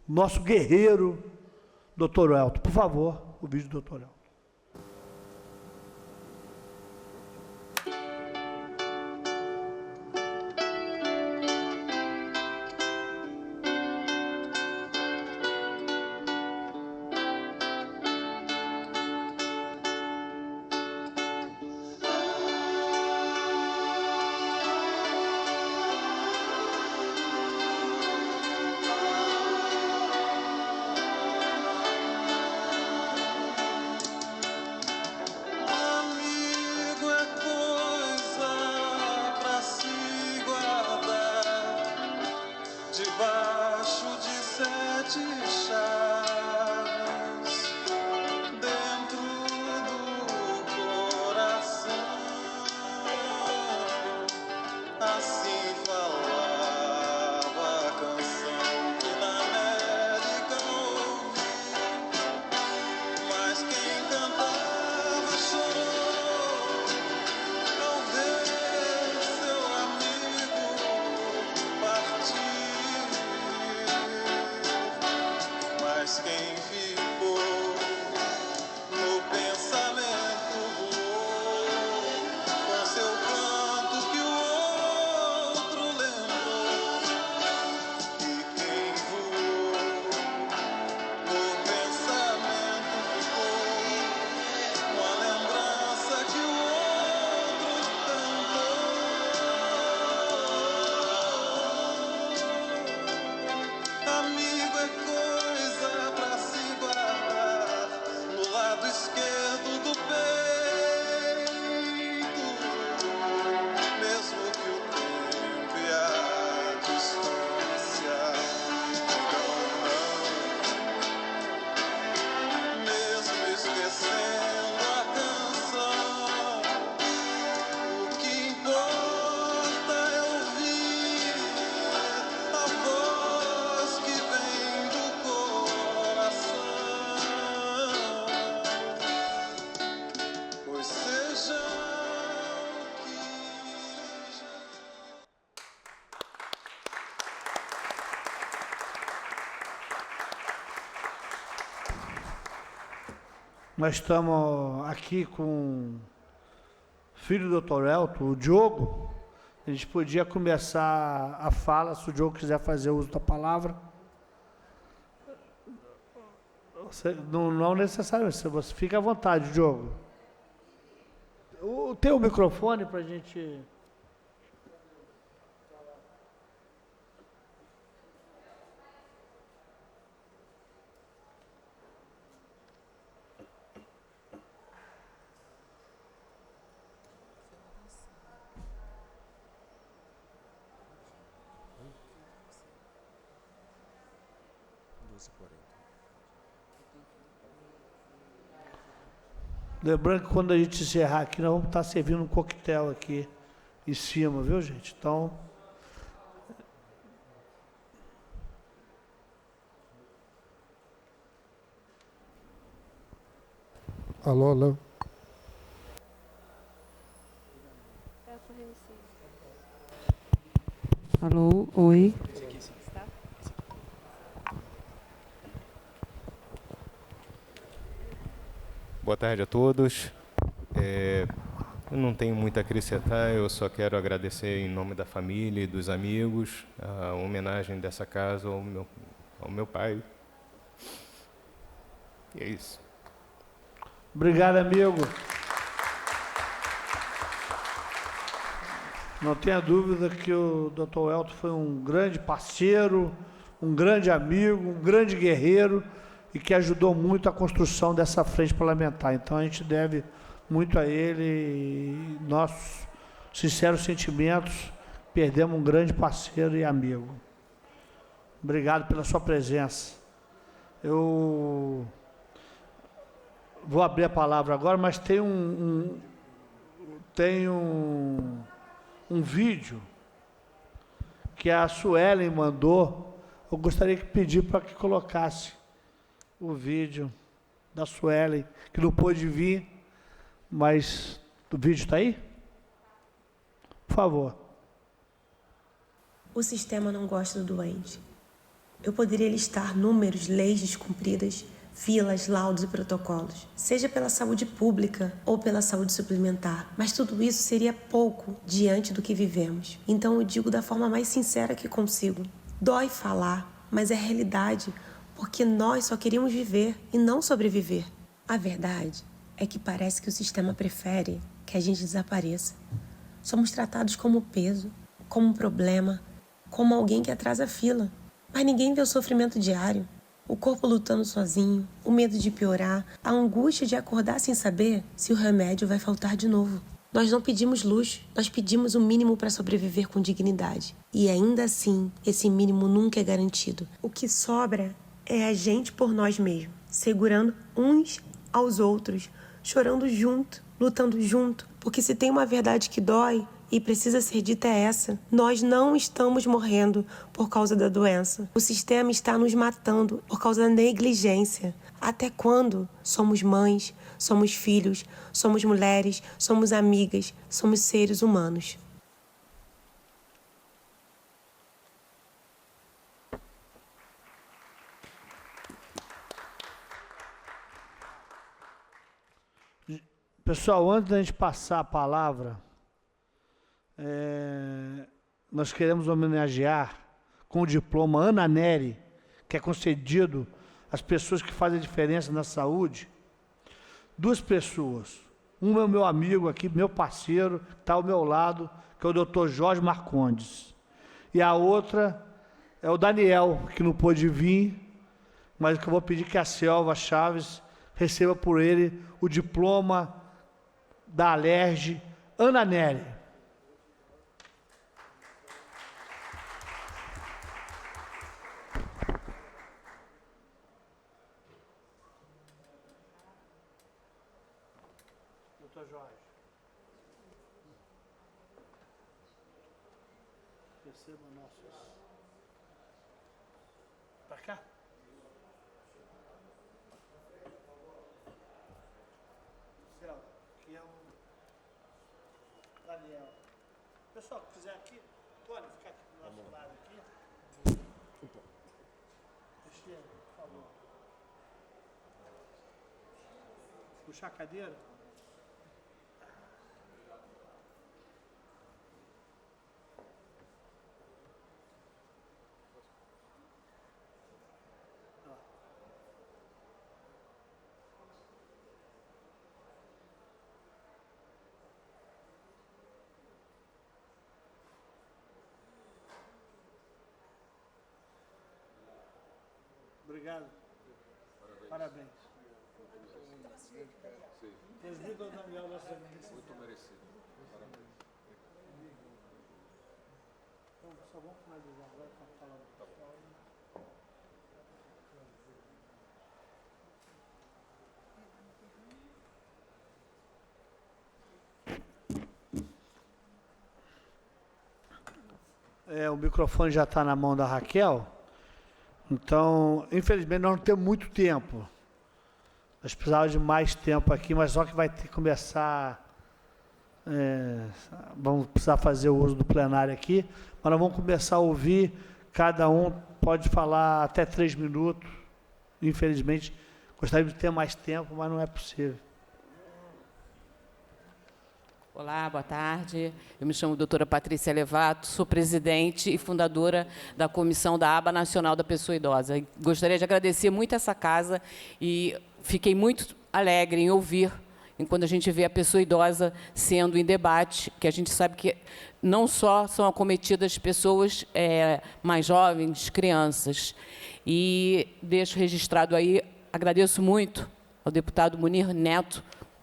A: nosso guerreiro, Dr. Elton. Por favor, o vídeo do Dr. Elton. Nós estamos aqui com o filho do Dr. Elton, o Diogo. A gente podia começar a fala, se o Diogo quiser fazer uso da palavra. Não necessariamente, você fica à vontade, Diogo. Tem o microfone para a gente...
B: 11h40.
A: Lembrando que quando a gente encerrar aqui, nós vamos estar servindo um coquetel aqui em cima, viu, gente? Então,
I: alô, alô.
J: Alô, oi.
K: Boa tarde a todos. Eu não tenho muito a acrescentar, eu só quero agradecer em nome da família e dos amigos a homenagem dessa casa ao meu pai. E é isso.
A: obrigado, amigo. Não tenha dúvida que o Dr. Elton foi um grande parceiro, um grande amigo, um grande guerreiro e que ajudou muito a construção dessa frente parlamentar. Então a gente deve muito a ele e nossos sinceros sentimentos. Perdemos um grande parceiro e amigo. Obrigado pela sua presença. Eu vou abrir a palavra agora, mas tem um vídeo que a Suelen mandou. Eu gostaria de pedir para que colocasse o vídeo da Suelen, que não pôde vir, mas o vídeo está aí? Por favor.
L: O sistema não gosta do doente. Eu poderia listar números, leis descumpridas, filas, laudos e protocolos, seja pela saúde pública ou pela saúde suplementar, mas tudo isso seria pouco diante do que vivemos. Então eu digo da forma mais sincera que consigo. Dói falar, mas é realidade, porque nós só queríamos viver e não sobreviver. A verdade é que parece que o sistema prefere que a gente desapareça. Somos tratados como peso, como um problema, como alguém que atrasa a fila. Mas ninguém vê o sofrimento diário. O corpo lutando sozinho, o medo de piorar, a angústia de acordar sem saber se o remédio vai faltar de novo. Nós não pedimos luxo, nós pedimos o mínimo para sobreviver com dignidade. E ainda assim, esse mínimo nunca é garantido. O que sobra é a gente por nós mesmos, segurando uns aos outros, chorando junto, lutando junto. Porque se tem uma verdade que dói e precisa ser dita é essa: nós não estamos morrendo por causa da doença. O sistema está nos matando por causa da negligência. Até quando? Somos mães, somos filhos, somos mulheres, somos amigas, somos seres humanos.
A: Pessoal, antes da gente passar a palavra, nós queremos homenagear com o diploma Ana Nery, que é concedido às pessoas que fazem a diferença na saúde, 2 pessoas. Um é o meu amigo aqui, meu parceiro, que está ao meu lado, que é o Dr. Jorge Marcondes. E a outra é o Daniel, que não pôde vir, mas que eu vou pedir que a Selva Chaves receba por ele o diploma da Alerj Ana Nery. Doutor Jorge. Receba nossos. Para cá. Que é o Daniel. Pessoal, que quiser aqui, Tony, ficar aqui do nosso lado aqui. Cristiano, por favor. Puxar a cadeira. Obrigado. Parabéns. Presbítero Daniel, nossa eminência.
B: Muito merecido. Parabéns.
A: Então, só vamos finalizar agora com a palavra. o microfone já está na mão da Raquel. Então, infelizmente, nós não temos muito tempo. Nós precisávamos de mais tempo aqui, mas só que vai ter que começar... vamos precisar fazer o uso do plenário aqui, mas nós vamos começar a ouvir, cada um pode falar até 3 minutos. Infelizmente, gostaríamos de ter mais tempo, mas não é possível.
I: Olá, boa tarde. Eu me chamo doutora Patrícia Levato, sou presidente e fundadora da Comissão da Aba Nacional da Pessoa Idosa. E gostaria de agradecer muito essa casa e fiquei muito alegre em ouvir quando a gente vê a pessoa idosa sendo em debate, que a gente sabe que não só são acometidas pessoas mais jovens, crianças. E deixo registrado aí, agradeço muito ao deputado Munir Neto,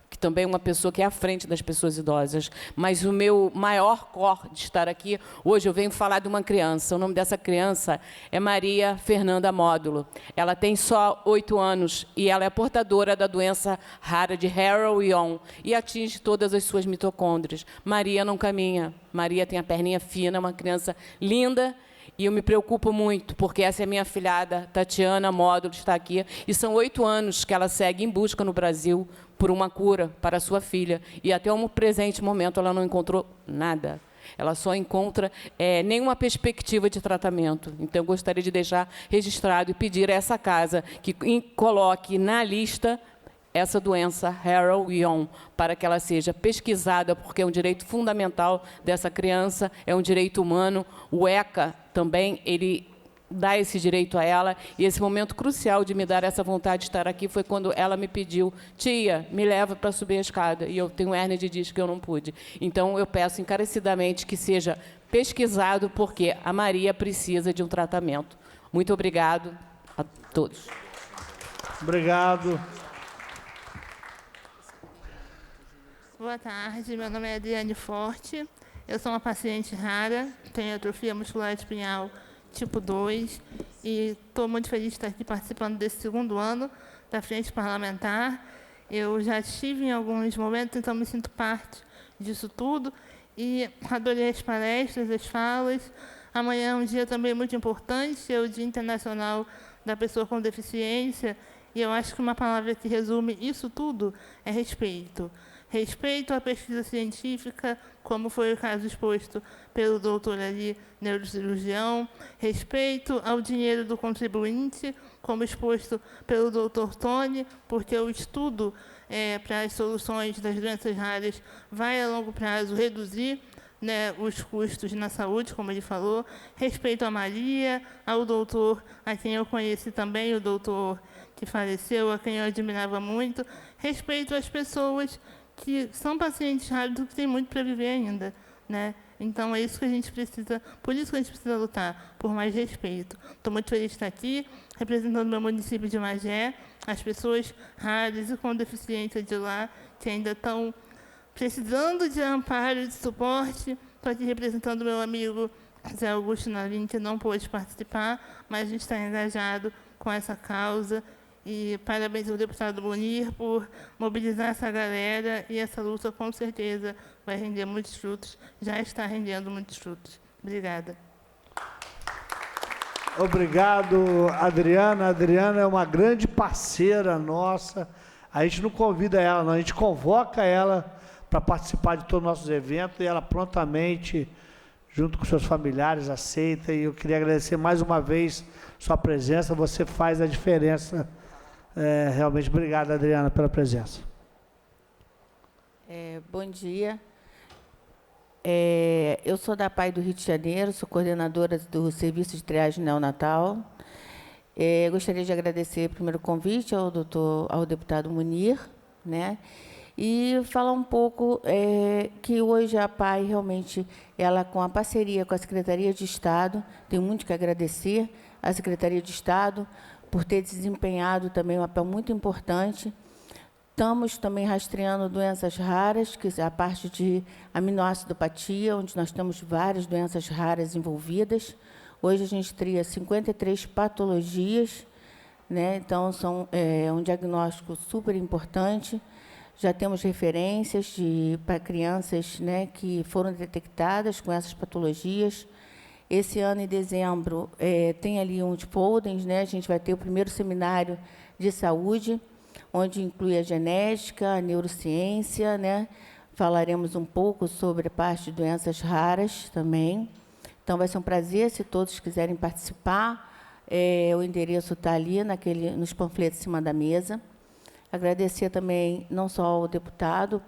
I: que também é uma pessoa que é à frente das pessoas idosas. Mas o meu maior core de estar aqui, hoje eu venho falar de uma criança. O nome dessa criança é Maria Fernanda Módulo. Ela tem só 8 anos e ela é portadora da doença rara de Harrow-Young e atinge todas as suas mitocôndrias. Maria não caminha. Maria tem a perninha fina, uma criança linda. E eu me preocupo muito, porque essa é a minha afilhada, Tatiana Módulo, está aqui. E são 8 anos que ela segue em busca no Brasil por uma cura para a sua filha. E até o presente momento ela não encontrou nada. Ela só encontra nenhuma perspectiva de tratamento. Então, eu gostaria de deixar registrado e pedir a essa casa que coloque na lista essa doença Harrow-Young, para que ela seja pesquisada, porque é um direito fundamental dessa criança, é um direito humano. O ECA também, ele dá esse direito a ela, e esse momento crucial de me dar essa vontade de estar aqui foi quando ela me pediu: tia, me leva para subir a escada, e eu tenho hérnia de disco que eu não pude. Então, eu peço encarecidamente que seja pesquisado, porque a Maria precisa de um tratamento. Muito obrigado a todos.
A: Obrigado.
J: Boa tarde, meu nome é Adriane Forte, eu sou uma paciente rara, tenho atrofia muscular espinhal tipo 2 e estou muito feliz de estar aqui participando desse 2º ano da Frente Parlamentar. Eu já estive em alguns momentos, então me sinto parte disso tudo e adorei as palestras, as falas. Amanhã é um dia também muito importante, é o Dia Internacional da Pessoa com Deficiência, e eu acho que uma palavra que resume isso tudo é respeito. Respeito à pesquisa científica, como foi o caso exposto pelo doutor ali, neurocirurgião. Respeito ao dinheiro do contribuinte, como exposto pelo doutor Tony, porque o estudo para as soluções das doenças raras vai, a longo prazo, reduzir, né, os custos na saúde, como ele falou. Respeito a Maria, ao doutor, a quem eu conheci também, o doutor que faleceu, a quem eu admirava muito. Respeito às pessoas que são pacientes raros e que têm muito para viver ainda, né? Então, é isso que a gente precisa, por isso que a gente precisa lutar, por mais respeito. Estou muito feliz de estar aqui, representando meu município de Magé, as pessoas raras e com deficiência de lá, que ainda estão precisando de amparo, de suporte. Estou aqui representando meu amigo Zé Augusto Nalim, que não pôde participar, mas a gente está engajado com essa causa. E parabéns ao deputado Munir por mobilizar essa galera, e essa luta, com certeza, vai render muitos frutos, já está rendendo muitos frutos. Obrigada.
A: Obrigado, Adriana. A Adriana é uma grande parceira nossa. A gente não convida ela, não, a gente convoca ela para participar de todos os nossos eventos, e ela prontamente, junto com seus familiares, aceita. E eu queria agradecer mais uma vez sua presença, você faz a diferença. Realmente, obrigado, Adriana, pela presença.
M: Bom dia. Eu sou da PAI do Rio de Janeiro, sou coordenadora do Serviço de Triagem Neonatal. Gostaria de agradecer primeiro o convite ao deputado Munir, né? E falar um pouco que hoje a PAI realmente, ela, com a parceria com a Secretaria de Estado, tem muito que agradecer à Secretaria de Estado por ter desempenhado também um papel muito importante. Estamos também rastreando doenças raras, que é a parte de aminoacidopatia, onde nós temos várias doenças raras envolvidas. Hoje a gente teria 53 patologias, né? Então, é um diagnóstico super importante. Já temos referências para crianças, né, que foram detectadas com essas patologias. Esse ano, em dezembro, tem ali uns folders, né? A gente vai ter o primeiro seminário de saúde, onde inclui a genética, a neurociência, né? Falaremos um pouco sobre a parte de doenças raras também. Então, vai ser um prazer, se todos quiserem participar. O endereço está ali, nos panfletos em cima da mesa. Agradecer também, não só ao deputado,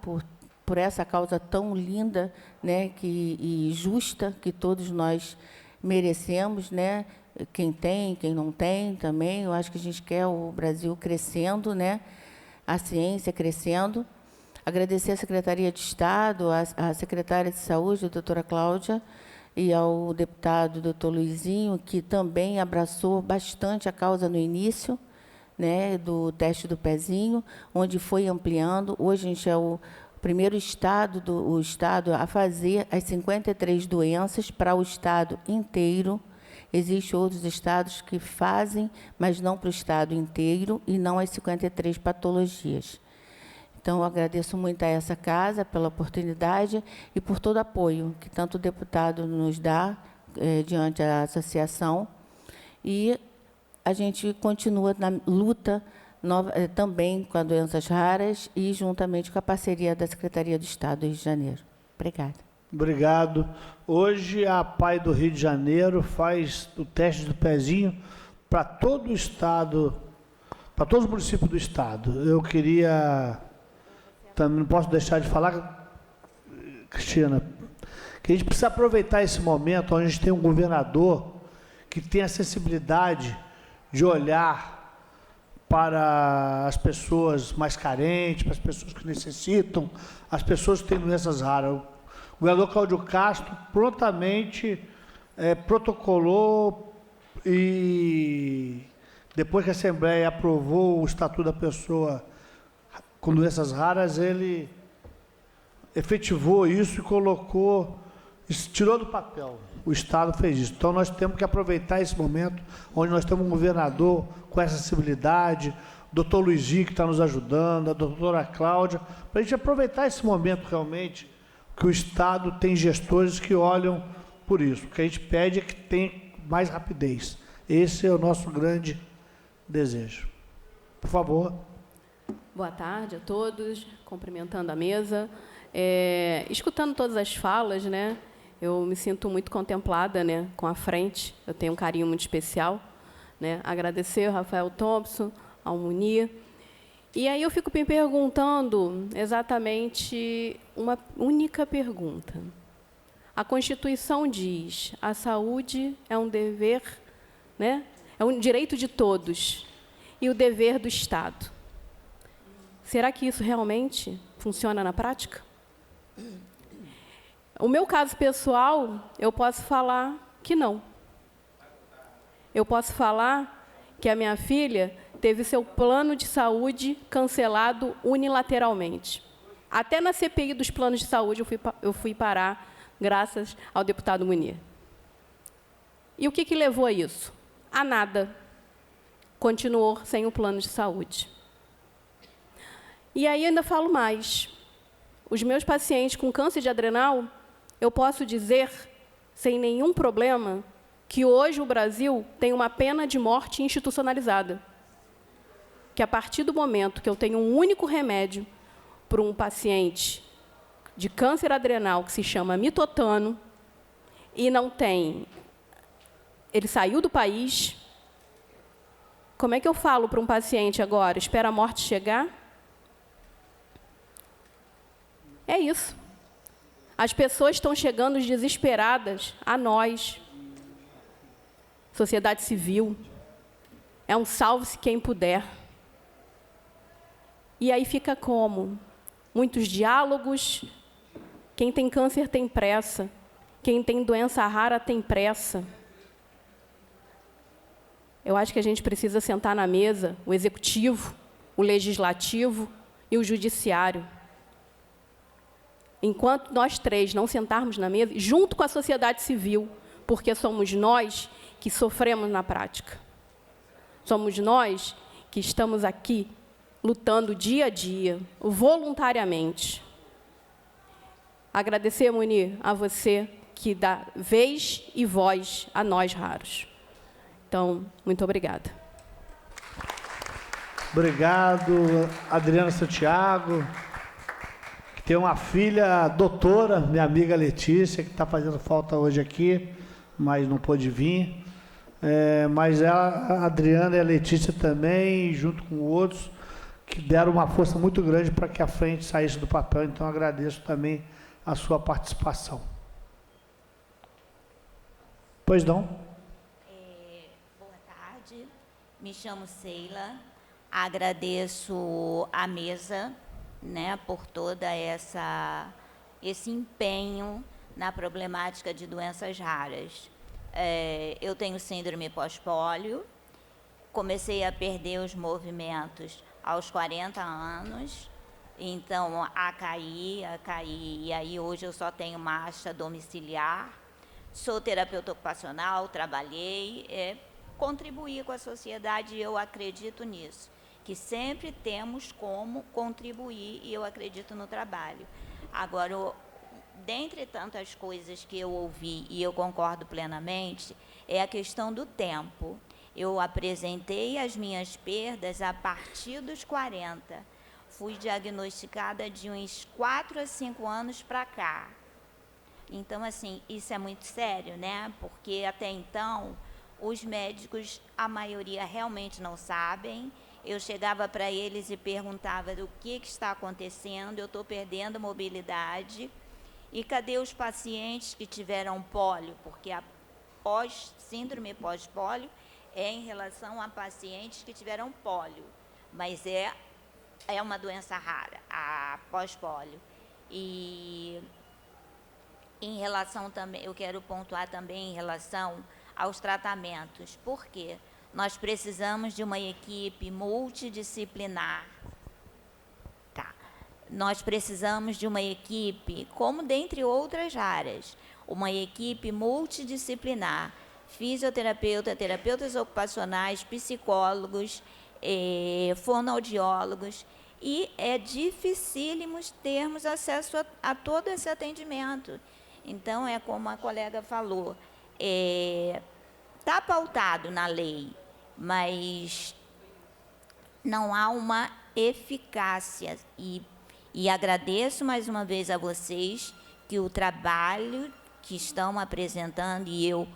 M: por essa causa tão linda, né, e justa, que todos nós merecemos, né? Quem tem, quem não tem também. Eu acho que a gente quer o Brasil crescendo, né? A ciência crescendo. Agradecer à Secretaria de Estado, à Secretária de Saúde, a doutora Cláudia, e ao deputado doutor Luizinho, que também abraçou bastante a causa no início, né, do teste do pezinho, onde foi ampliando. Hoje a gente é o primeiro estado a fazer as 53 doenças para o estado inteiro. Existem outros estados que fazem, mas não para o estado inteiro, e não as 53 patologias. Então, eu agradeço muito a essa casa pela oportunidade e por todo o apoio que tanto o deputado nos dá diante da associação. E a gente continua na luta também com as doenças raras e juntamente com a parceria da Secretaria do Estado do Rio de Janeiro. Obrigada.
A: Obrigado. Hoje, a PAI do Rio de Janeiro faz o teste do pezinho para todo o estado, para todos os municípios do estado. Eu queria... Também não posso deixar de falar, Cristina, que a gente precisa aproveitar esse momento onde a gente tem um governador que tem a sensibilidade de olhar para as pessoas mais carentes, para as pessoas que necessitam, as pessoas que têm doenças raras. O governador Cláudio Castro prontamente protocolou e, depois que a Assembleia aprovou o Estatuto da Pessoa com doenças raras, ele efetivou isso e colocou, tirou do papel. O Estado fez isso. Então, nós temos que aproveitar esse momento, onde nós temos um governador com essa sensibilidade, o doutor Luizinho, que está nos ajudando, a doutora Cláudia, para a gente aproveitar esse momento, realmente, que o Estado tem gestores que olham por isso. O que a gente pede é que tenha mais rapidez. Esse é o nosso grande desejo. Por favor.
N: Boa tarde a todos, cumprimentando a mesa. Escutando todas as falas, né, eu me sinto muito contemplada, né, com a frente. Eu tenho um carinho muito especial, né. Agradecer ao Rafael Thompson, ao Munir. E aí eu fico me perguntando exatamente uma única pergunta. A Constituição diz: a saúde é um dever, né, é um direito de todos e o dever do Estado. Será que isso realmente funciona na prática? O meu caso pessoal, eu posso falar que não. Eu posso falar que a minha filha teve seu plano de saúde cancelado unilateralmente. Até na CPI dos planos de saúde eu fui parar, graças ao deputado Munir. E o que levou a isso? A nada. Continuou sem o plano de saúde. E aí ainda falo mais. Os meus pacientes com câncer de adrenal, eu posso dizer, sem nenhum problema, que hoje o Brasil tem uma pena de morte institucionalizada. Que a partir do momento que eu tenho um único remédio para um paciente de câncer adrenal, que se chama mitotano, e não tem... Ele saiu do país, como é que eu falo para um paciente agora? Espera a morte chegar? É isso. As pessoas estão chegando desesperadas a nós, sociedade civil. É um salve-se quem puder. E aí fica como? Muitos diálogos. Quem tem câncer tem pressa. Quem tem doença rara tem pressa. Eu acho que a gente precisa sentar na mesa, o executivo, o legislativo e o judiciário. Enquanto nós três não sentarmos na mesa, junto com a sociedade civil, porque somos nós que sofremos na prática. Somos nós que estamos aqui lutando dia a dia, voluntariamente. Agradecer, Munir, a você que dá vez e voz a nós raros. Então, muito obrigada.
A: Obrigado, Adriana Santiago, que tem uma filha doutora, minha amiga Letícia, que está fazendo falta hoje aqui, mas não pôde vir. Mas a Adriana e a Letícia também, junto com outros, que deram uma força muito grande para que a frente saísse do papel. Então, agradeço também a sua participação. Pois não?
O: Boa tarde, me chamo Sheila, agradeço a mesa, né, por toda esse empenho na problemática de doenças raras. Eu tenho síndrome pós-pólio, comecei a perder os movimentos aos 40 anos, então a cair, e aí hoje eu só tenho marcha domiciliar, sou terapeuta ocupacional, trabalhei, contribuí com a sociedade e eu acredito nisso, que sempre temos como contribuir e eu acredito no trabalho. Agora, dentre tantas coisas que eu ouvi e eu concordo plenamente, é a questão do tempo. Eu apresentei as minhas perdas a partir dos 40. Fui diagnosticada de uns 4 a 5 anos para cá. Então, assim, isso é muito sério, né? Porque até então, os médicos, a maioria realmente não sabem. Eu chegava para eles e perguntava o que está acontecendo, eu estou perdendo mobilidade. E cadê os pacientes que tiveram pólio? Porque a síndrome pós-pólio é em relação a pacientes que tiveram pólio, mas é uma doença rara, a pós-pólio. E em relação também, eu quero pontuar também em relação aos tratamentos, porque nós precisamos de uma equipe multidisciplinar. Nós precisamos de uma equipe, como dentre outras áreas, uma equipe multidisciplinar, fisioterapeuta, terapeutas ocupacionais, psicólogos, fonoaudiólogos, e é dificílimo termos acesso a todo esse atendimento. Então, é como a colega falou, está pautado na lei, mas não há uma eficácia. E agradeço mais uma vez a vocês que o trabalho que estão apresentando, e eu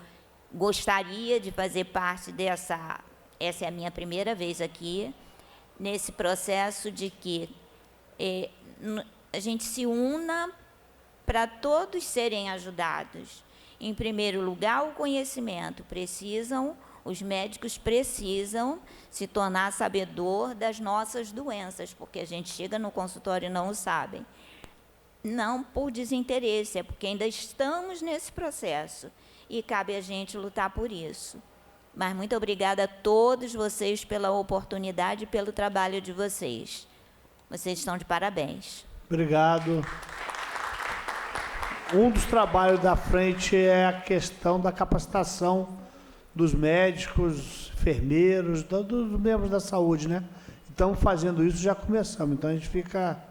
O: gostaria de fazer parte essa é a minha primeira vez aqui, nesse processo de que a gente se una para todos serem ajudados. Em primeiro lugar, o conhecimento. Os médicos precisam se tornar sabedor das nossas doenças, porque a gente chega no consultório e não o sabem. Não por desinteresse, é porque ainda estamos nesse processo e cabe a gente lutar por isso. Mas muito obrigada a todos vocês pela oportunidade e pelo trabalho de vocês. Vocês estão de parabéns.
A: Obrigado. Um dos trabalhos da frente é a questão da capacitação dos médicos, enfermeiros, dos membros da saúde, né? Então, fazendo isso, já começamos. Então, a gente fica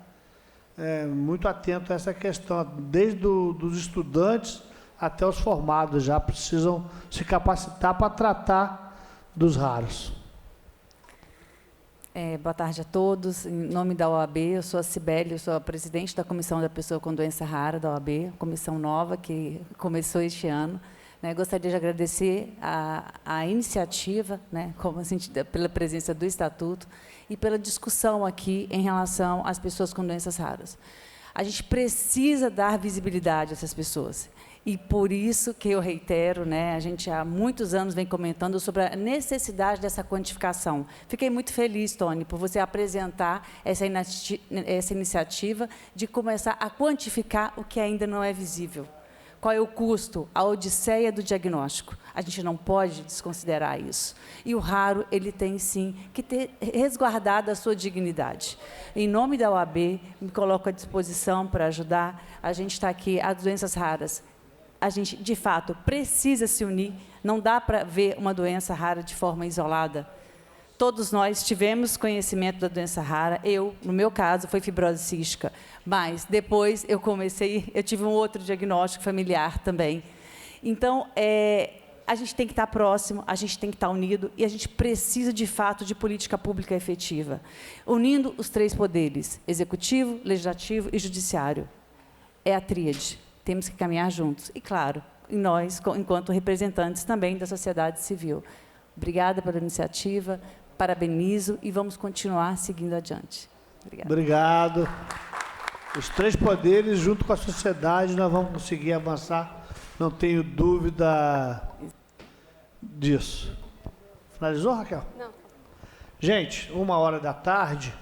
A: muito atento a essa questão. Desde os estudantes até os formados já precisam se capacitar para tratar dos raros.
P: Boa tarde a todos. Em nome da OAB, eu sou a Cibele, eu sou a presidente da Comissão da Pessoa com Doença Rara da OAB, comissão nova que começou este ano. Gostaria de agradecer a iniciativa, pela presença do Estatuto e pela discussão aqui em relação às pessoas com doenças raras. A gente precisa dar visibilidade a essas pessoas. E por isso que eu reitero, a gente há muitos anos vem comentando sobre a necessidade dessa quantificação. Fiquei muito feliz, Tony, por você apresentar essa iniciativa de começar a quantificar o que ainda não é visível. Qual é o custo? A odisseia do diagnóstico. A gente não pode desconsiderar isso. E o raro, ele tem, sim, que ter resguardado a sua dignidade. Em nome da OAB, me coloco à disposição para ajudar. A gente está aqui, as doenças raras. A gente, de fato, precisa se unir. Não dá para ver uma doença rara de forma isolada. todos nós tivemos conhecimento da doença rara. Eu, no meu caso, foi fibrose cística, mas depois eu tive um outro diagnóstico familiar também. Então, a gente tem que estar próximo, a gente tem que estar unido e a gente precisa, de fato, de política pública efetiva, unindo os 3 poderes, executivo, legislativo e judiciário. É a tríade. Temos que caminhar juntos. E, claro, nós, enquanto representantes também da sociedade civil. Obrigada pela iniciativa, parabenizo e vamos continuar seguindo adiante. Obrigada.
A: Obrigado. Os 3 poderes, junto com a sociedade, nós vamos conseguir avançar, não tenho dúvida disso. Finalizou, Raquel?
N: Não.
A: Gente, 13h,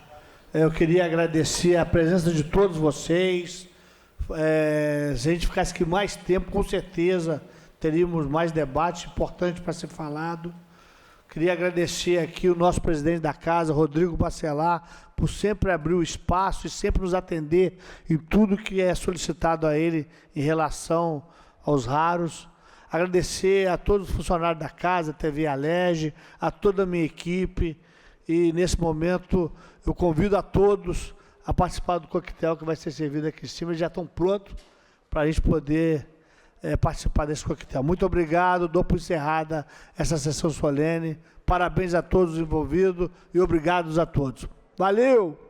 A: eu queria agradecer a presença de todos vocês. Se a gente ficasse aqui mais tempo, com certeza teríamos mais debate importante para ser falado. Queria agradecer aqui o nosso presidente da casa, Rodrigo Bacelar, por sempre abrir o espaço e sempre nos atender em tudo que é solicitado a ele em relação aos raros. Agradecer a todos os funcionários da casa, TV Alerj, a toda a minha equipe. E, nesse momento, eu convido a todos a participar do coquetel que vai ser servido aqui em cima. Eles já estão prontos para a gente poder participar desse coquetel. Muito obrigado, dou por encerrada essa sessão solene. Parabéns a todos os envolvidos e obrigados a todos. Valeu!